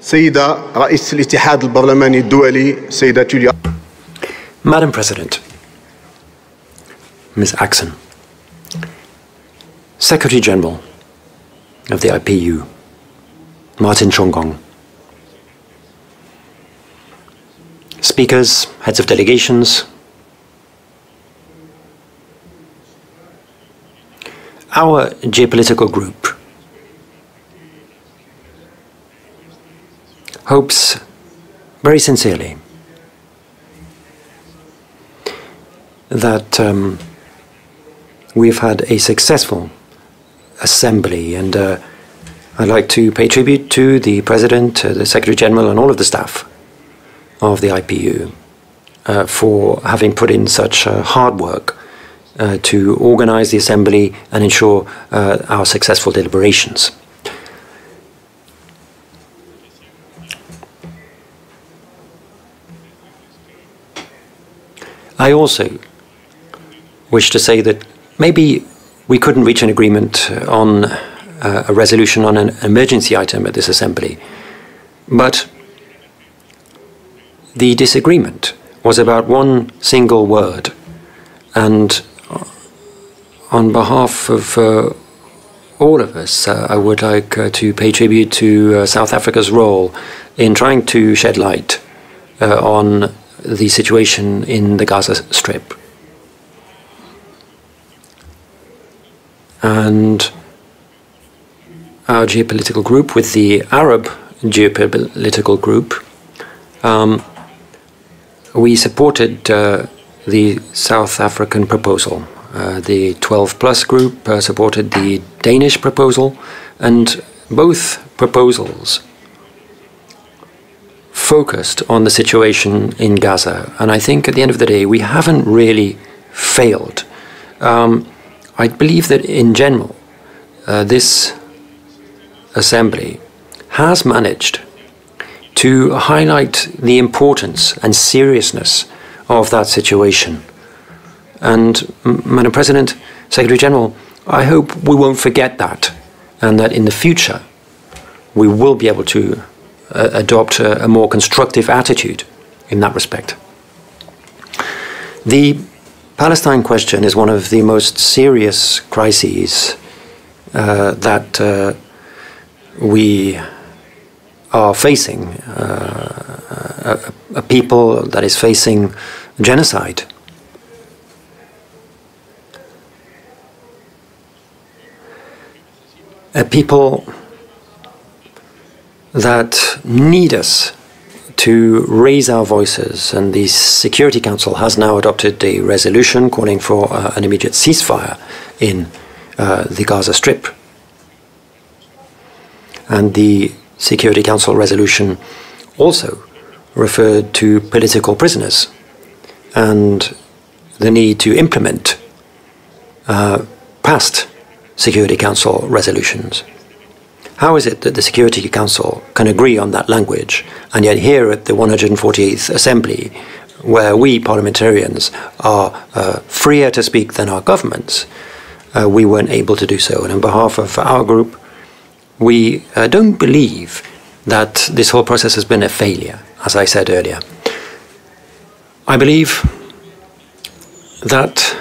سيدة رئيس الاتحاد البرلماني الدولي سيدة توليا. Madam President, Ms. Axon, Secretary General of the IPU, Martin Chongong, speakers, heads of delegations, our geopolitical group hopes very sincerely that we've had a successful assembly, and I'd like to pay tribute to the President, the Secretary General, and all of the staff of the IPU for having put in such hard work to organize the assembly and ensure our successful deliberations. I also wish to say that maybe we couldn't reach an agreement on a resolution on an emergency item at this assembly, but the disagreement was about one single word, and on behalf of all of us, I would like to pay tribute to South Africa's role in trying to shed light on the situation in the Gaza Strip. And our geopolitical group, with the Arab geopolitical group, we supported the South African proposal The 12+ group supported the Danish proposal, and both proposals focused on the situation in Gaza. And I think at the end of the day, we haven't really failed. I believe that in general, this assembly has managed to highlight the importance and seriousness of that situation. And Madam President, Secretary General, I hope we won't forget that, and that in the future we will be able to adopt a more constructive attitude in that respect. The Palestine question is one of the most serious crises that we are facing, a people that is facing genocide. A people that need us to raise our voices, and the Security Council has now adopted a resolution calling for an immediate ceasefire in the Gaza Strip. And the Security Council resolution also referred to political prisoners and the need to implement past Security Council resolutions. How is it that the Security Council can agree on that language, and yet here at the 148th Assembly, where we parliamentarians are freer to speak than our governments, we weren't able to do so? And on behalf of our group, we don't believe that this whole process has been a failure, as I said earlier. I believe that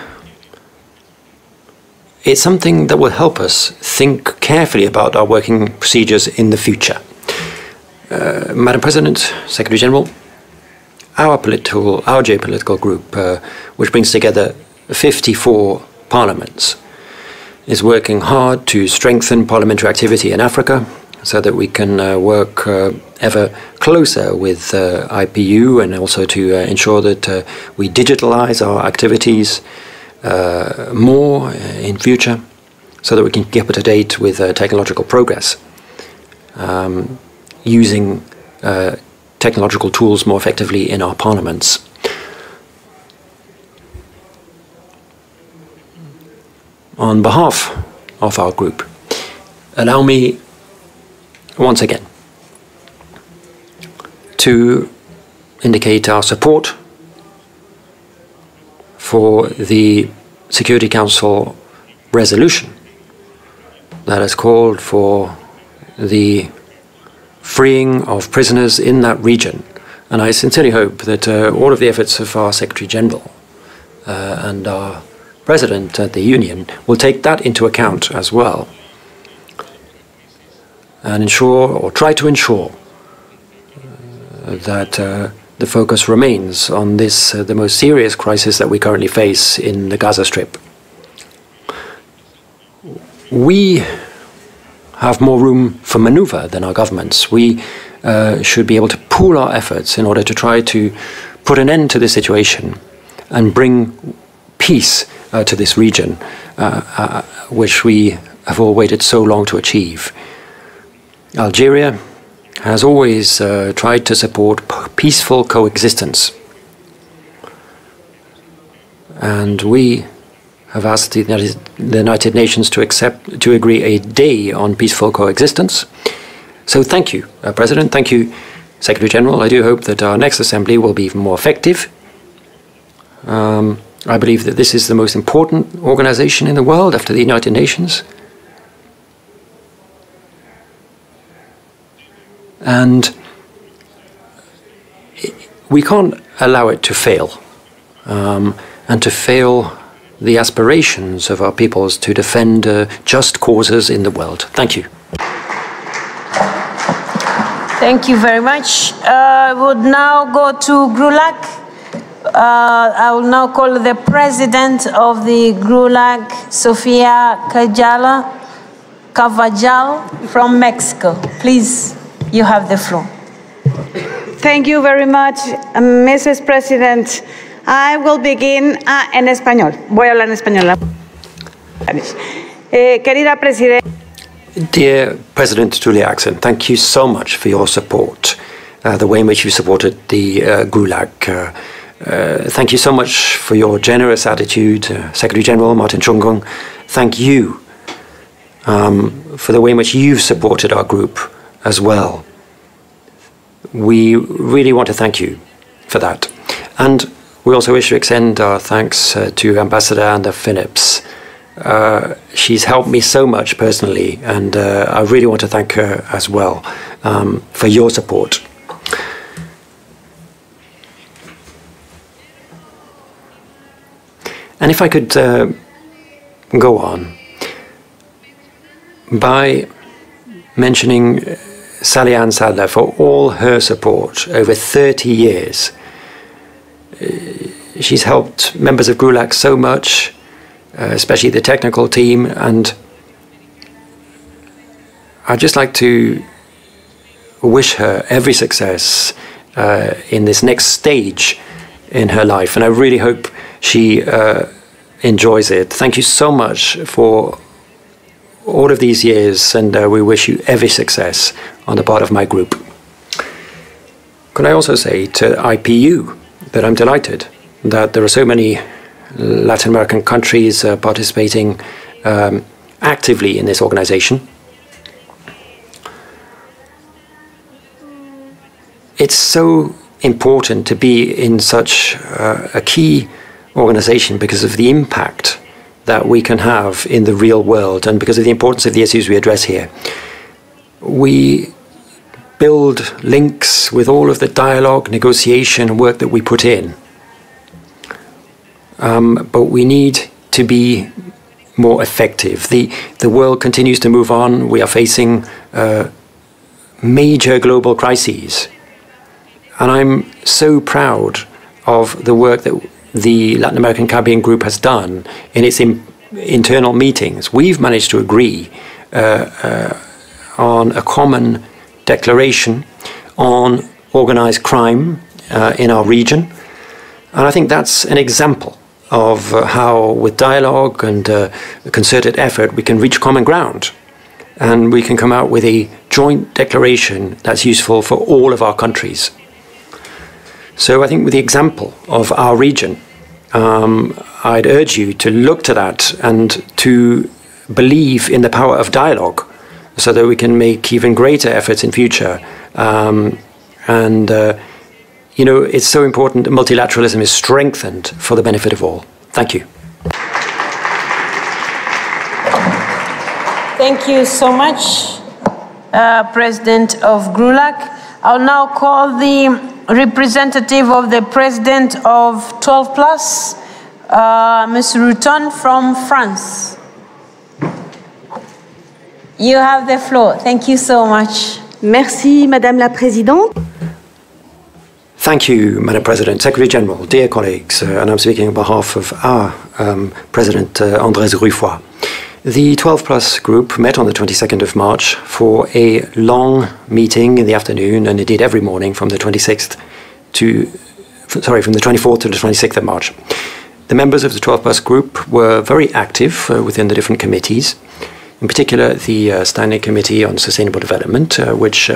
it's something that will help us think carefully about our working procedures in the future. Madam President, Secretary General, our geopolitical group, which brings together 54 parliaments, is working hard to strengthen parliamentary activity in Africa so that we can work ever closer with IPU, and also to ensure that we digitalize our activities more in future, so that we can keep up to date with technological progress, using technological tools more effectively in our parliaments. On behalf of our group, allow me once again to indicate our support for the Security Council resolution that has called for the freeing of prisoners in that region. And I sincerely hope that all of the efforts of our Secretary General and our President at the Union will take that into account as well, and ensure, or try to ensure, that the focus remains on this, the most serious crisis that we currently face in the Gaza Strip. We have more room for maneuver than our governments. We should be able to pool our efforts in order to try to put an end to this situation and bring peace to this region, which we have all waited so long to achieve. Algeria has always tried to support peaceful coexistence. And we have asked the United Nations to agree a day on peaceful coexistence. So thank you, President. Thank you, Secretary General. I do hope that our next assembly will be even more effective. I believe that this is the most important organization in the world after the United Nations. And we can't allow it to fail, and to fail the aspirations of our peoples to defend just causes in the world. Thank you. Thank you very much. I would now go to GRULAC. I will now call the President of the GRULAC, Sofia Carvajal from Mexico. Please, you have the floor. Thank you very much, Mrs. President. I will begin en español. Voy a hablar en español. Querida Presidenta. Dear President Tulia, thank you so much for your support, the way in which you supported the Gulag. Thank you so much for your generous attitude, Secretary General Martin Chungong. Thank you for the way in which you've supported our group as well. We really want to thank you for that. And we also wish to extend our thanks to Ambassador Anna Phillips. She's helped me so much personally, and I really want to thank her as well for your support. And if I could go on by mentioning Sally Ann Sadler for all her support over 30 years. She's helped members of Gulag so much, especially the technical team, and I'd just like to wish her every success in this next stage in her life, and I really hope she enjoys it. Thank you so much for all of these years, and we wish you every success on the part of my group. Could I also say to IPU that I'm delighted that there are so many Latin American countries participating actively in this organization. It's so important to be in such a key organization because of the impact that we can have in the real world and because of the importance of the issues we address here. We build links with all of the dialogue, negotiation, work that we put in. But we need to be more effective. The world continues to move on. We are facing major global crises. And I'm so proud of the work that the Latin American Caribbean Group has done in its internal meetings. We've managed to agree on a common declaration on organized crime in our region. And I think that's an example of how, with dialogue and concerted effort, we can reach common ground. And we can come out with a joint declaration that's useful for all of our countries. So I think with the example of our region, I'd urge you to look to that and to believe in the power of dialogue so that we can make even greater efforts in future. You know, it's so important that multilateralism is strengthened for the benefit of all. Thank you. Thank you so much, President of Gulag. I'll now call the representative of the President of 12+, Ms. Routon from France. You have the floor. Thank you so much. Merci, Madame la Présidente. Thank you, Madam President, Secretary General, dear colleagues, and I'm speaking on behalf of our President, Andrés Ruifoy. The 12+ group met on the 22nd of March for a long meeting in the afternoon, and indeed every morning from the 24th to the 26th of March. The members of the 12+ group were very active within the different committees, in particular the Standing Committee on Sustainable Development, which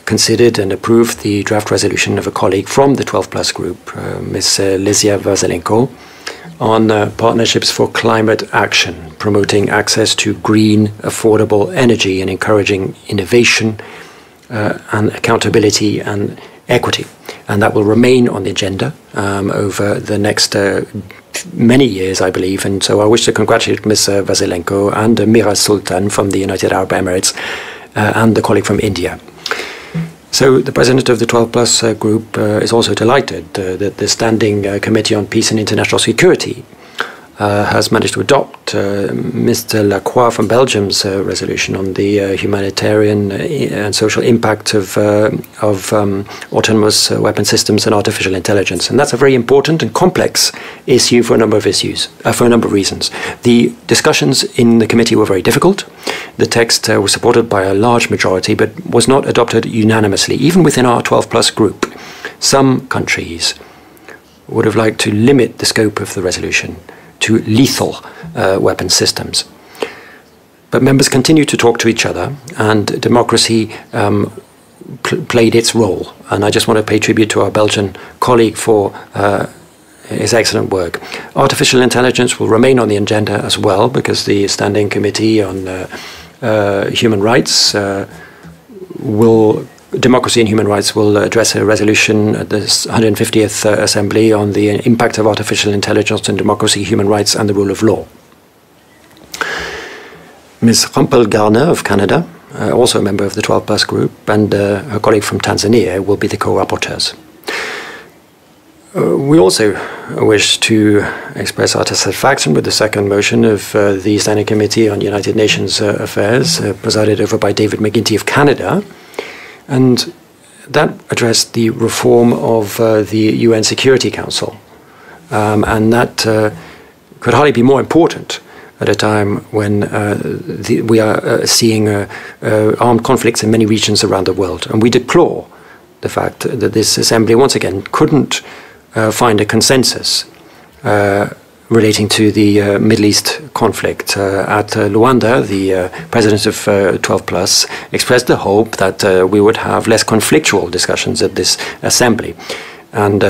considered and approved the draft resolution of a colleague from the 12+ group, Ms. Lesia Vazelenko, on partnerships for climate action, promoting access to green, affordable energy and encouraging innovation and accountability and equity. And that will remain on the agenda over the next many years, I believe. And so I wish to congratulate Ms. Vazelenko and Miraz Sultan from the United Arab Emirates and the colleague from India. So the President of the 12+ group is also delighted that the Standing Committee on Peace and International Security has managed to adopt Mr. Lacroix from Belgium's resolution on the humanitarian and social impact of autonomous weapon systems and artificial intelligence. And that's a very important and complex issue for a number of reasons. The discussions in the committee were very difficult. The text was supported by a large majority, but was not adopted unanimously, even within our 12+ group. Some countries would have liked to limit the scope of the resolution to lethal weapon systems. But members continued to talk to each other, and democracy played its role. And I just want to pay tribute to our Belgian colleague for his excellent work. Artificial intelligence will remain on the agenda as well, because the Standing Committee on Human Rights Democracy and Human Rights will address a resolution at the 150th Assembly on the impact of artificial intelligence on democracy, human rights and the rule of law. Ms. Rumpel-Garner of Canada, also a member of the 12+ group, and her colleague from Tanzania will be the co-rapporteurs. We also wish to express our satisfaction with the second motion of the Standing Committee on United Nations Affairs, presided over by David McGuinty of Canada, and that addressed the reform of the UN Security Council. And that could hardly be more important at a time when we are seeing armed conflicts in many regions around the world. And we deplore the fact that this assembly once again couldn't find a consensus relating to the Middle East conflict. At Luanda, the president of 12+ expressed the hope that we would have less conflictual discussions at this assembly, and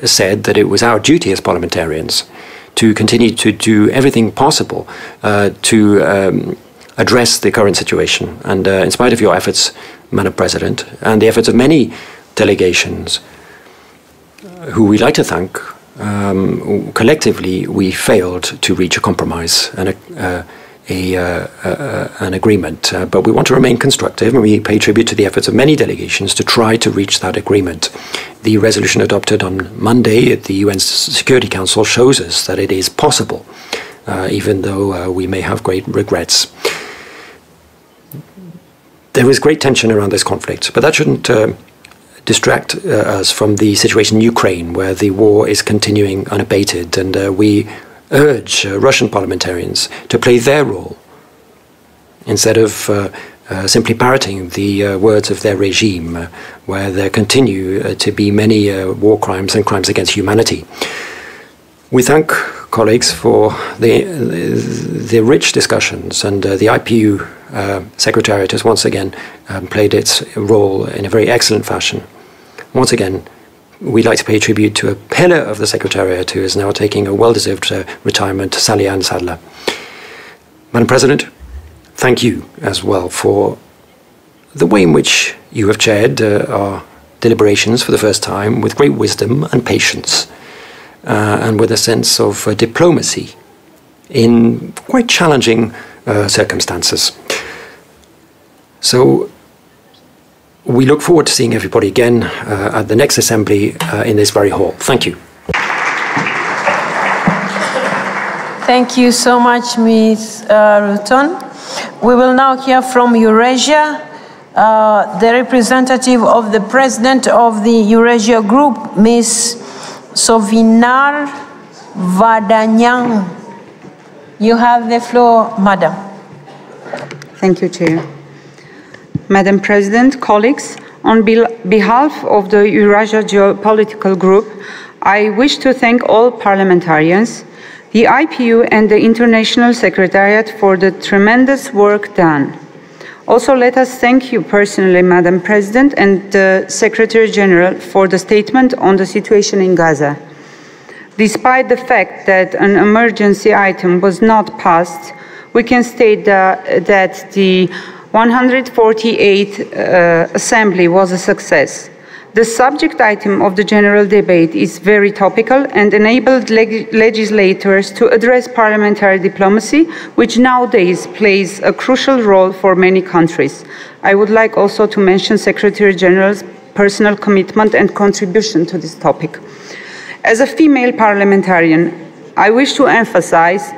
said that it was our duty as parliamentarians to continue to do everything possible to address the current situation. And in spite of your efforts, Madam President, and the efforts of many delegations, who we'd like to thank, collectively we failed to reach a compromise and an agreement. But we want to remain constructive, and we pay tribute to the efforts of many delegations to try to reach that agreement. The resolution adopted on Monday at the UN Security Council shows us that it is possible, even though we may have great regrets. There is great tension around this conflict, but that shouldn't distract us from the situation in Ukraine, where the war is continuing unabated, and we urge Russian parliamentarians to play their role instead of simply parroting the words of their regime, where there continue to be many war crimes and crimes against humanity. We thank colleagues for the rich discussions, and the IPU Secretariat has once again played its role in a very excellent fashion. Once again, we'd like to pay tribute to a pillar of the Secretariat who is now taking a well-deserved retirement, Sally-Ann Sadler. Madam President, thank you as well for the way in which you have chaired our deliberations for the first time with great wisdom and patience, and with a sense of diplomacy in quite challenging circumstances. So we look forward to seeing everybody again at the next assembly in this very hall. Thank you. Thank you so much, Ms. Ruton. We will now hear from Eurasia, the representative of the president of the Eurasia Group, Ms. Sovinar Vadanyang. You have the floor, Madam. Thank you, Chair. Madam President, colleagues, on behalf of the Eurasia Geopolitical Group, I wish to thank all parliamentarians, the IPU and the International Secretariat for the tremendous work done. Also, let us thank you personally, Madam President, and the Secretary General for the statement on the situation in Gaza. Despite the fact that an emergency item was not passed, we can state that the 148th Assembly was a success. The subject item of the general debate is very topical and enabled legislators to address parliamentary diplomacy, which nowadays plays a crucial role for many countries. I would like also to mention Secretary General's personal commitment and contribution to this topic. As a female parliamentarian, I wish to emphasize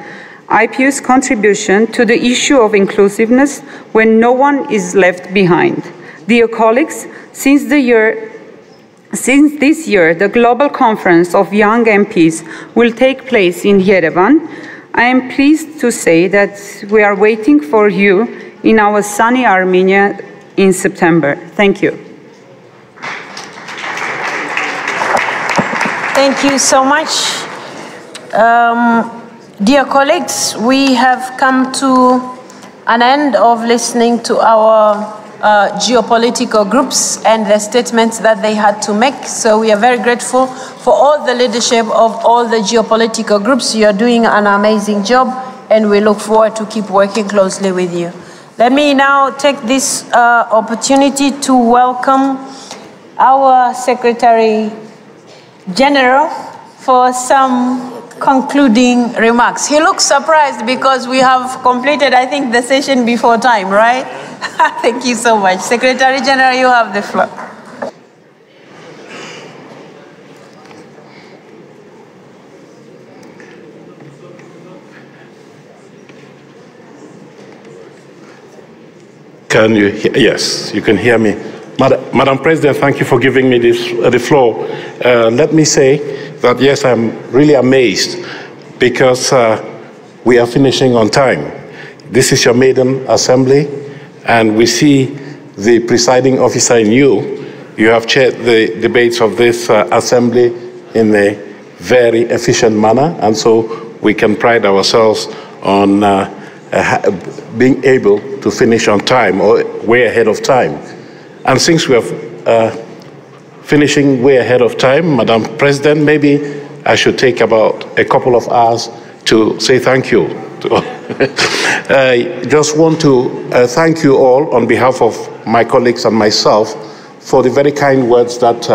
IPU's contribution to the issue of inclusiveness when no one is left behind. Dear colleagues, since this year, the Global Conference of Young MPs will take place in Yerevan. I am pleased to say that we are waiting for you in our sunny Armenia in September. Thank you. Thank you so much. Dear colleagues, we have come to an end of listening to our geopolitical groups and the statements that they had to make. So we are very grateful for all the leadership of all the geopolitical groups. You are doing an amazing job, and we look forward to keep working closely with you. Let me now take this opportunity to welcome our Secretary General for some concluding remarks. He looks surprised because we have completed, I think, the session before time, right? Thank you so much. Secretary General, you have the floor. Can you hear? Yes, you can hear me. Madam President, thank you for giving me the floor. Let me say that, yes, I'm really amazed because we are finishing on time. This is your maiden assembly, and we see the presiding officer in you. You have chaired the debates of this assembly in a very efficient manner, and so we can pride ourselves on being able to finish on time or way ahead of time. And since we are finishing way ahead of time, Madam President, maybe I should take about a couple of hours to say thank you. I just want to thank you all on behalf of my colleagues and myself for the very kind words that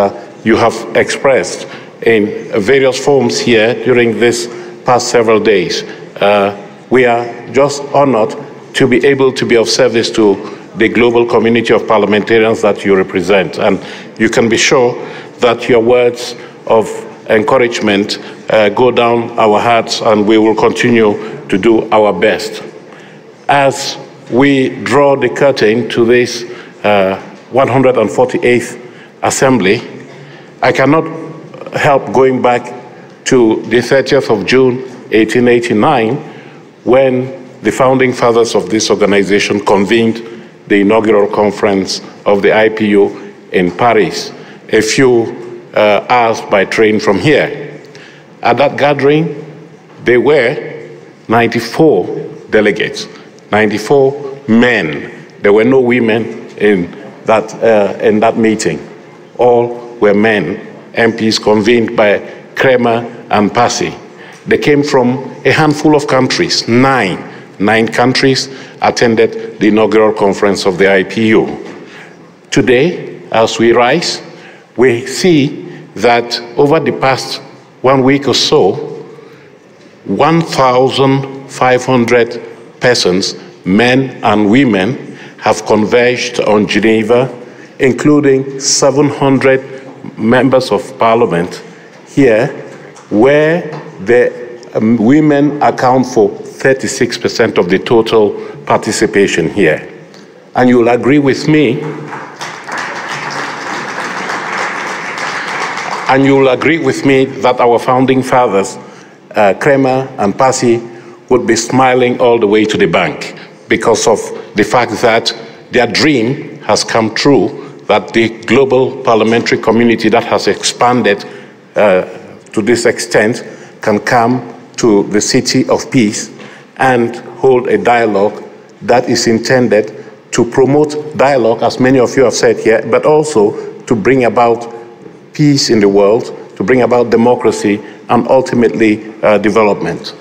you have expressed in various forms here during this past several days. We are just honored to be able to be of service to the global community of parliamentarians that you represent. And you can be sure that your words of encouragement go down our hearts, and we will continue to do our best. As we draw the curtain to this 148th Assembly, I cannot help going back to the 30th of June, 1889, when the founding fathers of this organization convened the inaugural conference of the IPU in Paris, a few hours by train from here. At that gathering, there were 94 delegates, 94 men. There were no women in that meeting. All were men, MPs convened by Kremer and Passy. They came from a handful of countries, nine countries attended the inaugural conference of the IPU. Today, as we rise, we see that over the past 1 week or so, 1,500 persons, men and women, have converged on Geneva, including 700 members of parliament here, where the women account for 36% of the total participation here. And you'll agree with me, that our founding fathers, Kremer and Passy, would be smiling all the way to the bank because of the fact that their dream has come true, that the global parliamentary community that has expanded to this extent can come to the city of peace and hold a dialogue that is intended to promote dialogue, as many of you have said here, but also to bring about peace in the world, to bring about democracy, and ultimately development.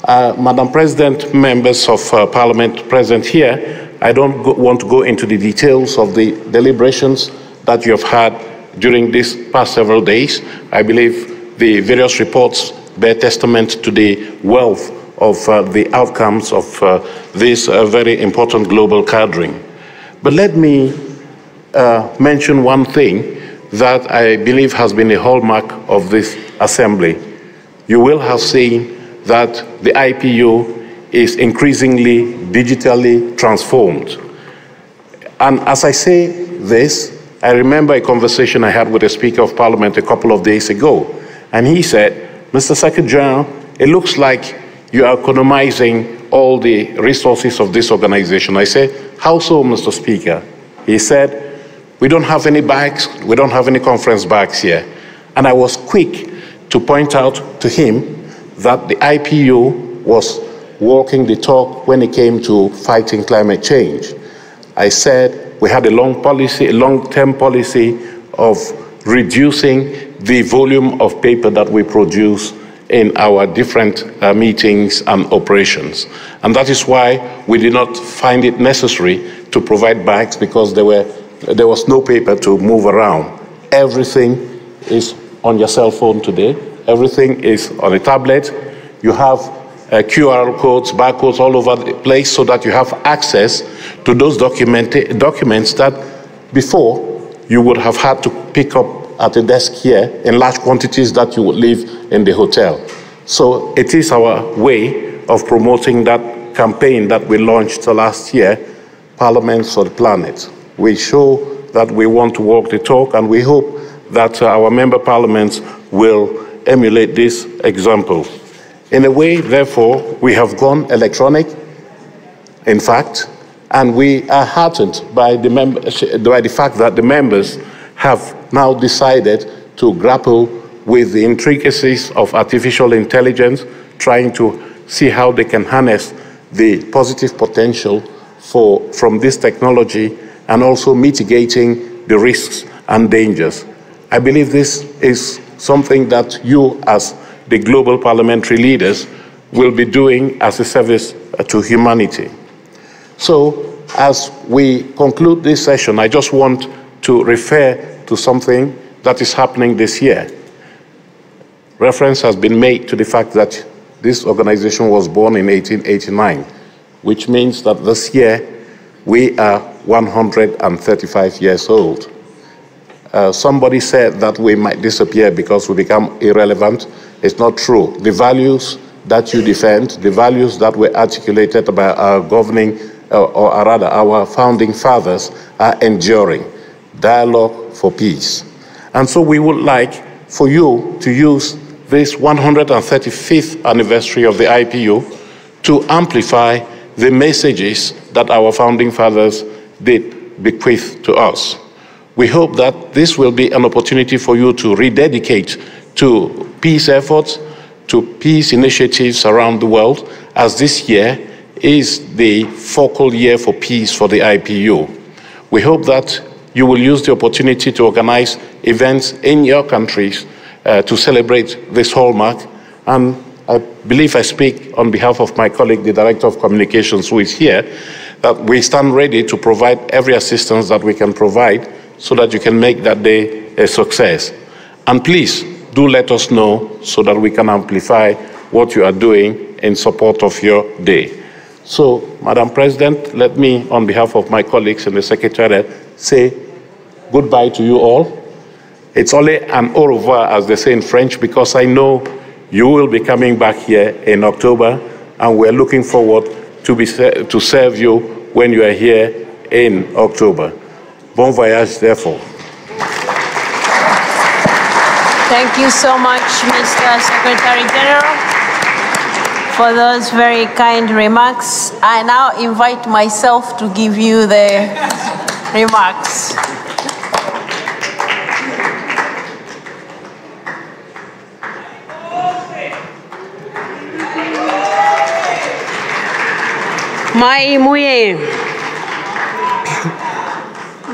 Madam President, members of Parliament present here, I don't want to go into the details of the deliberations that you have had during these past several days. I believe the various reports bear testament to the wealth of the outcomes of this very important global gathering. But let me mention one thing that I believe has been a hallmark of this assembly. You will have seen that the IPU is increasingly digitally transformed. And as I say this, I remember a conversation I had with the Speaker of Parliament a couple of days ago, and he said, Mr. Secretary General, it looks like you are economizing all the resources of this organization. I said, how so, Mr. Speaker? He said, we don't have any bags, we don't have any conference bags here. And I was quick to point out to him that the IPU was walking the talk when it came to fighting climate change. I said we had a long-term policy of reducing the volume of paper that we produce in our different meetings and operations. And that is why we did not find it necessary to provide bags, because there was no paper to move around. Everything is on your cell phone today. Everything is on a tablet. You have QR codes, barcodes all over the place, so that you have access to those documents that before you would have had to pick up at a desk here in large quantities that you would leave in the hotel. So it is our way of promoting that campaign that we launched last year, Parliaments for the Planet. We show that we want to walk the talk, and we hope that our member parliaments will emulate this example. In a way, therefore, we have gone electronic, in fact, and we are heartened by the fact that the members have now decided to grapple with the intricacies of artificial intelligence, trying to see how they can harness the positive potential from this technology, and also mitigating the risks and dangers. I believe this is something that you, as the global parliamentary leaders, will be doing as a service to humanity. So, as we conclude this session, I just want to refer to something that is happening this year. Reference has been made to the fact that this organization was born in 1889, which means that this year we are 135 years old. Somebody said that we might disappear because we become irrelevant. It's not true. The values that you defend, the values that were articulated by our governing, or rather our founding fathers, are enduring. Dialogue for peace. And so we would like for you to use this 135th anniversary of the IPU to amplify the messages that our founding fathers did bequeath to us. We hope that this will be an opportunity for you to rededicate to peace efforts, to peace initiatives around the world, as this year is the focal year for peace for the IPU. We hope that you will use the opportunity to organize events in your countries to celebrate this hallmark. And I believe I speak on behalf of my colleague, the Director of Communications, who is here, that we stand ready to provide every assistance that we can provide so that you can make that day a success. And please do let us know so that we can amplify what you are doing in support of your day. So, Madam President, let me, on behalf of my colleagues in the Secretariat, say goodbye to you all. It's only an au revoir, as they say in French, because I know you will be coming back here in October, and we're looking forward to serve you when you are here in October. Bon voyage, therefore. Thank you so much, Mr. Secretary General, for those very kind remarks. I now invite myself to give you the remarks.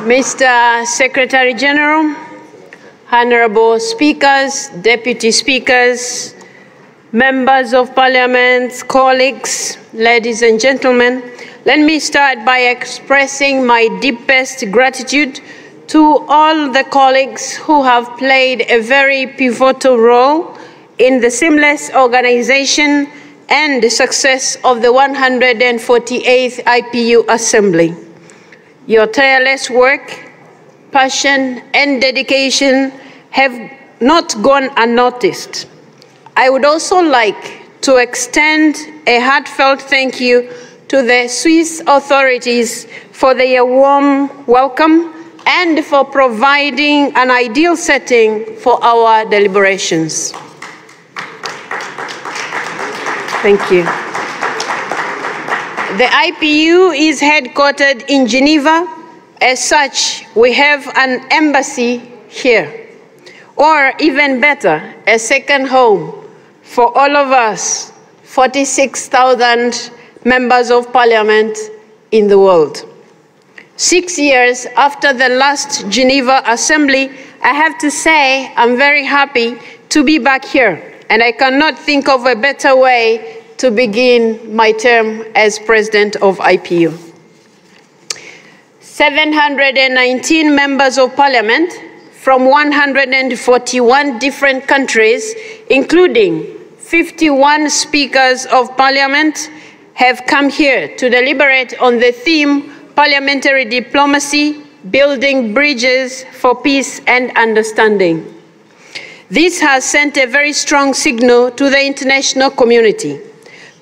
Mr. Secretary General, Honorable Speakers, Deputy Speakers, Members of Parliament, colleagues, ladies and gentlemen, let me start by expressing my deepest gratitude to all the colleagues who have played a very pivotal role in the seamless organization and the success of the 148th IPU Assembly. Your tireless work, passion, and dedication have not gone unnoticed. I would also like to extend a heartfelt thank you to the Swiss authorities for their warm welcome and for providing an ideal setting for our deliberations. Thank you. The IPU is headquartered in Geneva. As such, we have an embassy here. or even better, a second home for all of us, 46,000 members of parliament in the world. 6 years after the last Geneva Assembly, I have to say I'm very happy to be back here, and I cannot think of a better way to begin my term as President of IPU. 719 members of parliament from 141 different countries, including 51 speakers of parliament, have come here to deliberate on the theme Parliamentary Diplomacy, Building Bridges for Peace and Understanding. This has sent a very strong signal to the international community,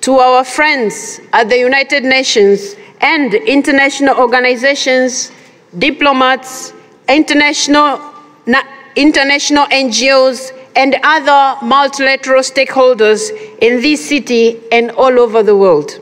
to our friends at the United Nations and international organizations, diplomats, international NGOs, and other multilateral stakeholders in this city and all over the world.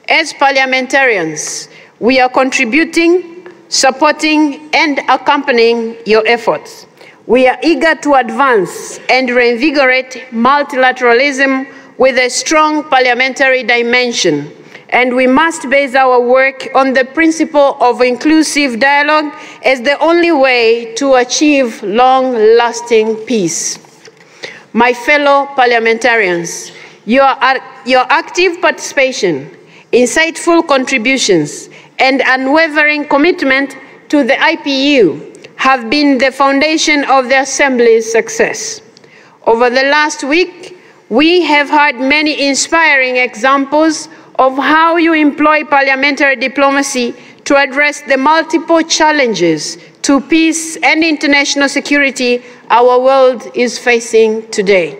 As parliamentarians, we are contributing, supporting, and accompanying your efforts. We are eager to advance and reinvigorate multilateralism with a strong parliamentary dimension, and we must base our work on the principle of inclusive dialogue as the only way to achieve long-lasting peace. My fellow parliamentarians, your active participation, insightful contributions, and unwavering commitment to the IPU have been the foundation of the Assembly's success. Over the last week, we have had many inspiring examples of how you employ parliamentary diplomacy to address the multiple challenges to peace and international security our world is facing today.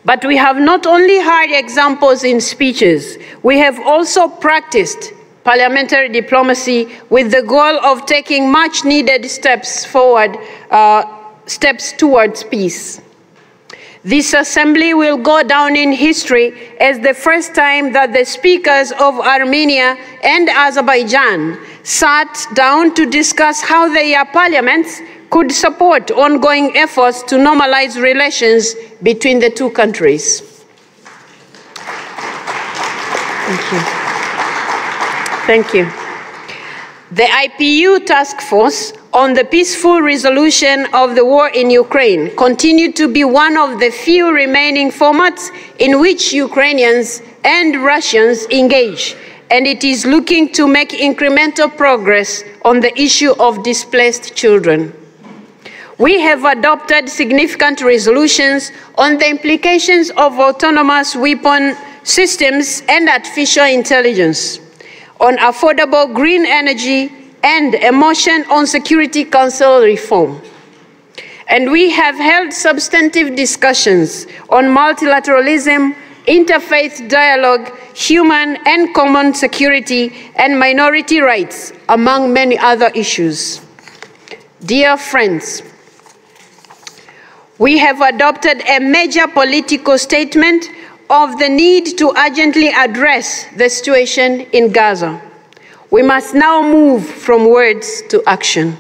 But we have not only heard examples in speeches, we have also practiced parliamentary diplomacy with the goal of taking much needed steps forward, steps towards peace. This assembly will go down in history as the first time that the speakers of Armenia and Azerbaijan sat down to discuss how their parliaments could support ongoing efforts to normalize relations between the two countries. Thank you. Thank you. The IPU task force on the peaceful resolution of the war in Ukraine continued to be one of the few remaining formats in which Ukrainians and Russians engage, and it is looking to make incremental progress on the issue of displaced children. We have adopted significant resolutions on the implications of autonomous weapon systems and artificial intelligence, on affordable green energy, and a motion on Security Council reform. And we have held substantive discussions on multilateralism, interfaith dialogue, human and common security, and minority rights, among many other issues. Dear friends, we have adopted a major political statement of the need to urgently address the situation in Gaza. We must now move from words to action.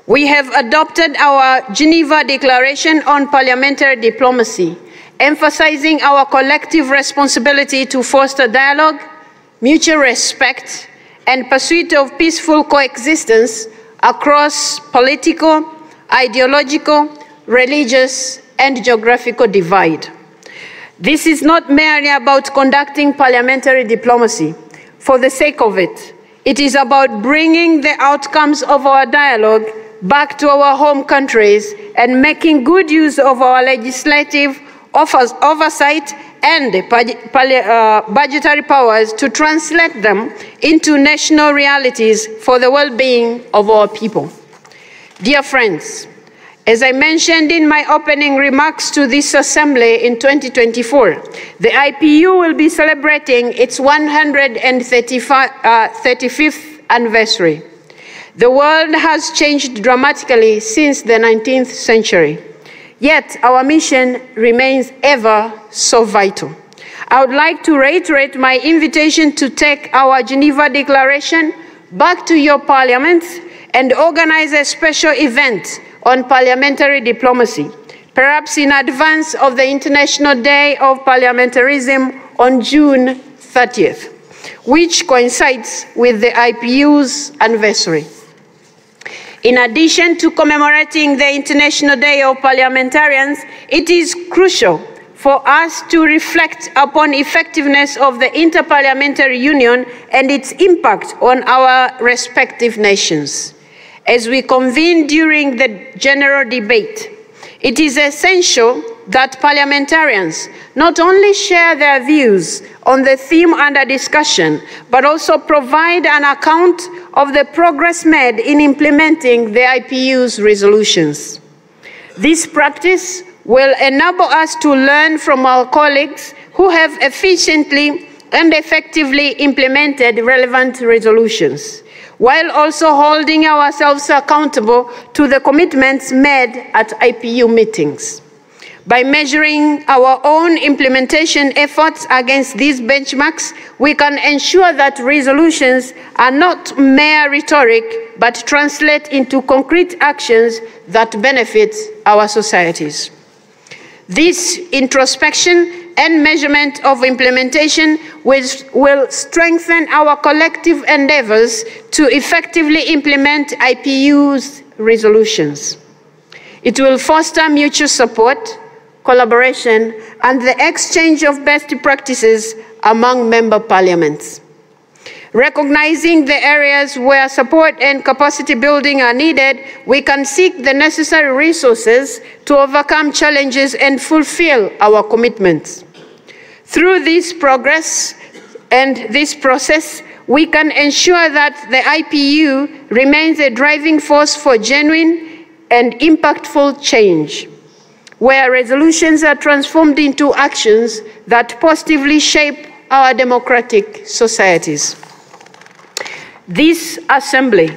We have adopted our Geneva Declaration on Parliamentary Diplomacy, emphasizing our collective responsibility to foster dialogue, mutual respect, and pursuit of peaceful coexistence across political, ideological, religious, and geographical divide. This is not merely about conducting parliamentary diplomacy for the sake of it. It is about bringing the outcomes of our dialogue back to our home countries and making good use of our legislative oversight and budgetary powers to translate them into national realities for the well-being of our people. Dear friends, as I mentioned in my opening remarks to this Assembly in 2024, the IPU will be celebrating its 135th anniversary. The world has changed dramatically since the 19th century, yet our mission remains ever so vital. I would like to reiterate my invitation to take our Geneva Declaration back to your parliaments and organize a special event on parliamentary diplomacy, perhaps in advance of the International Day of Parliamentarism on June 30th, which coincides with the IPU's anniversary. In addition to commemorating the International Day of Parliamentarians, it is crucial for us to reflect upon the effectiveness of the Interparliamentary Union and its impact on our respective nations. As we convene during the general debate, it is essential that parliamentarians not only share their views on the theme under discussion, but also provide an account of the progress made in implementing the IPU's resolutions. This practice will enable us to learn from our colleagues who have efficiently and effectively implemented relevant resolutions, while also holding ourselves accountable to the commitments made at IPU meetings. By measuring our own implementation efforts against these benchmarks, we can ensure that resolutions are not mere rhetoric, but translate into concrete actions that benefit our societies. This introspection and measurement of implementation will strengthen our collective endeavors to effectively implement IPU's resolutions. It will foster mutual support, collaboration, and the exchange of best practices among member parliaments. Recognizing the areas where support and capacity building are needed, we can seek the necessary resources to overcome challenges and fulfill our commitments. Through this progress and this process, we can ensure that the IPU remains a driving force for genuine and impactful change, where resolutions are transformed into actions that positively shape our democratic societies. This assembly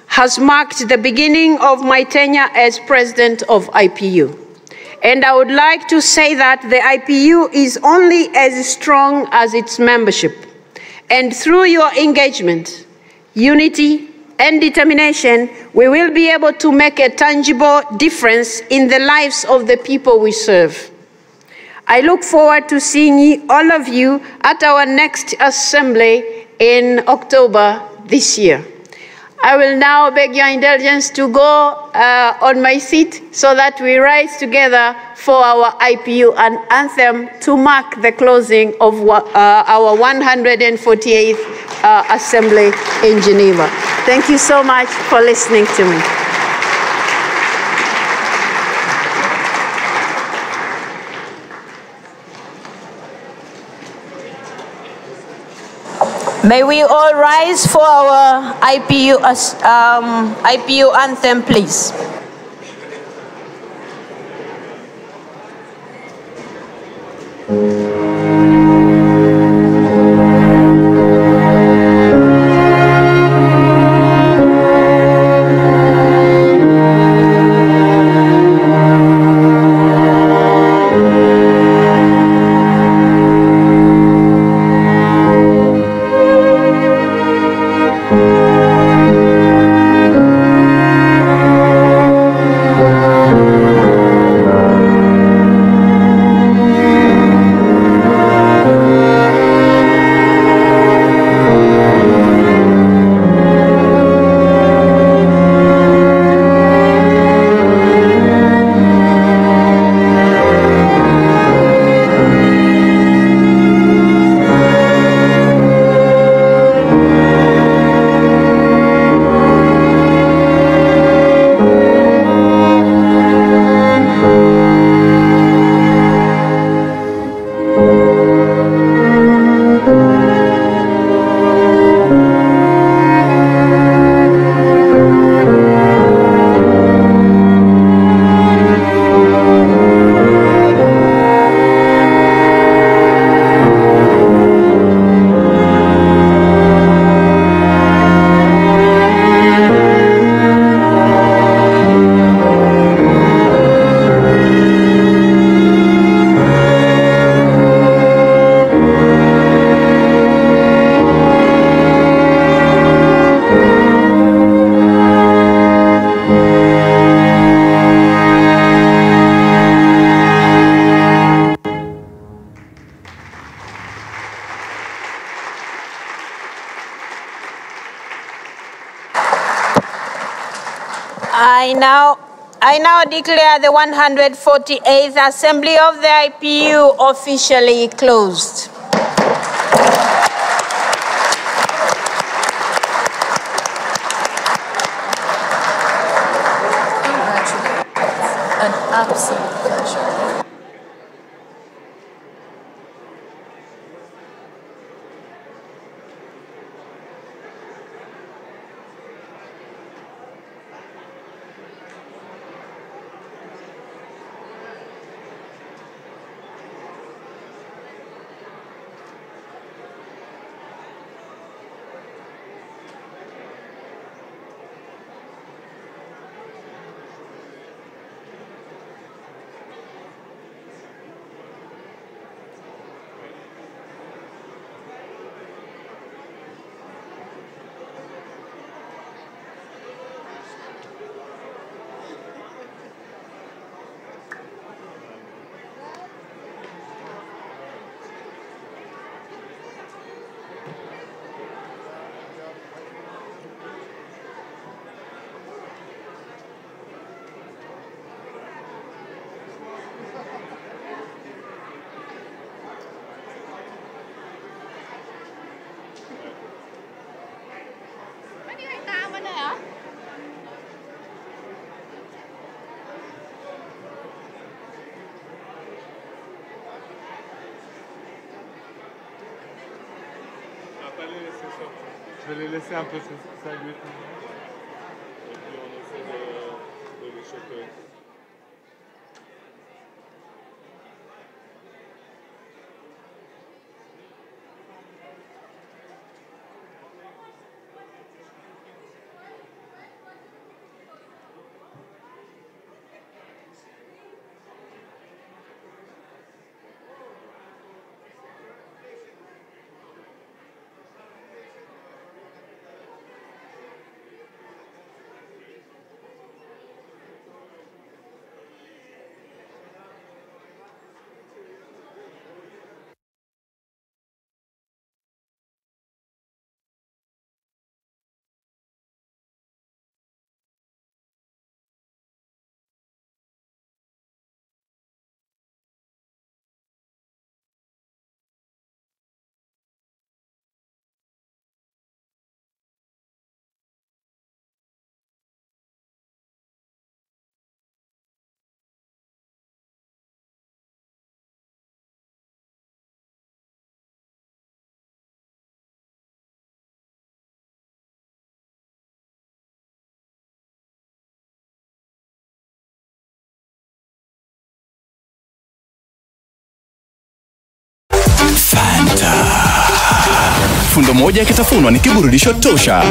has marked the beginning of my tenure as president of IPU. And I would like to say that the IPU is only as strong as its membership. And through your engagement, unity, and determination, we will be able to make a tangible difference in the lives of the people we serve. I look forward to seeing all of you at our next assembly in October this year. I will now beg your indulgence to go on my seat so that we rise together for our IPU anthem to mark the closing of our 148th Assembly in Geneva. Thank you so much for listening to me. May we all rise for our IPU anthem, please. I now declare the 148th Assembly of the IPU officially closed. An absolute pleasure. Je vais les laisser un peu saluer tout le monde. Et puis on essaie de les choper. Fanta. Fundo moja kitafunwa ni kiburudisho tosha.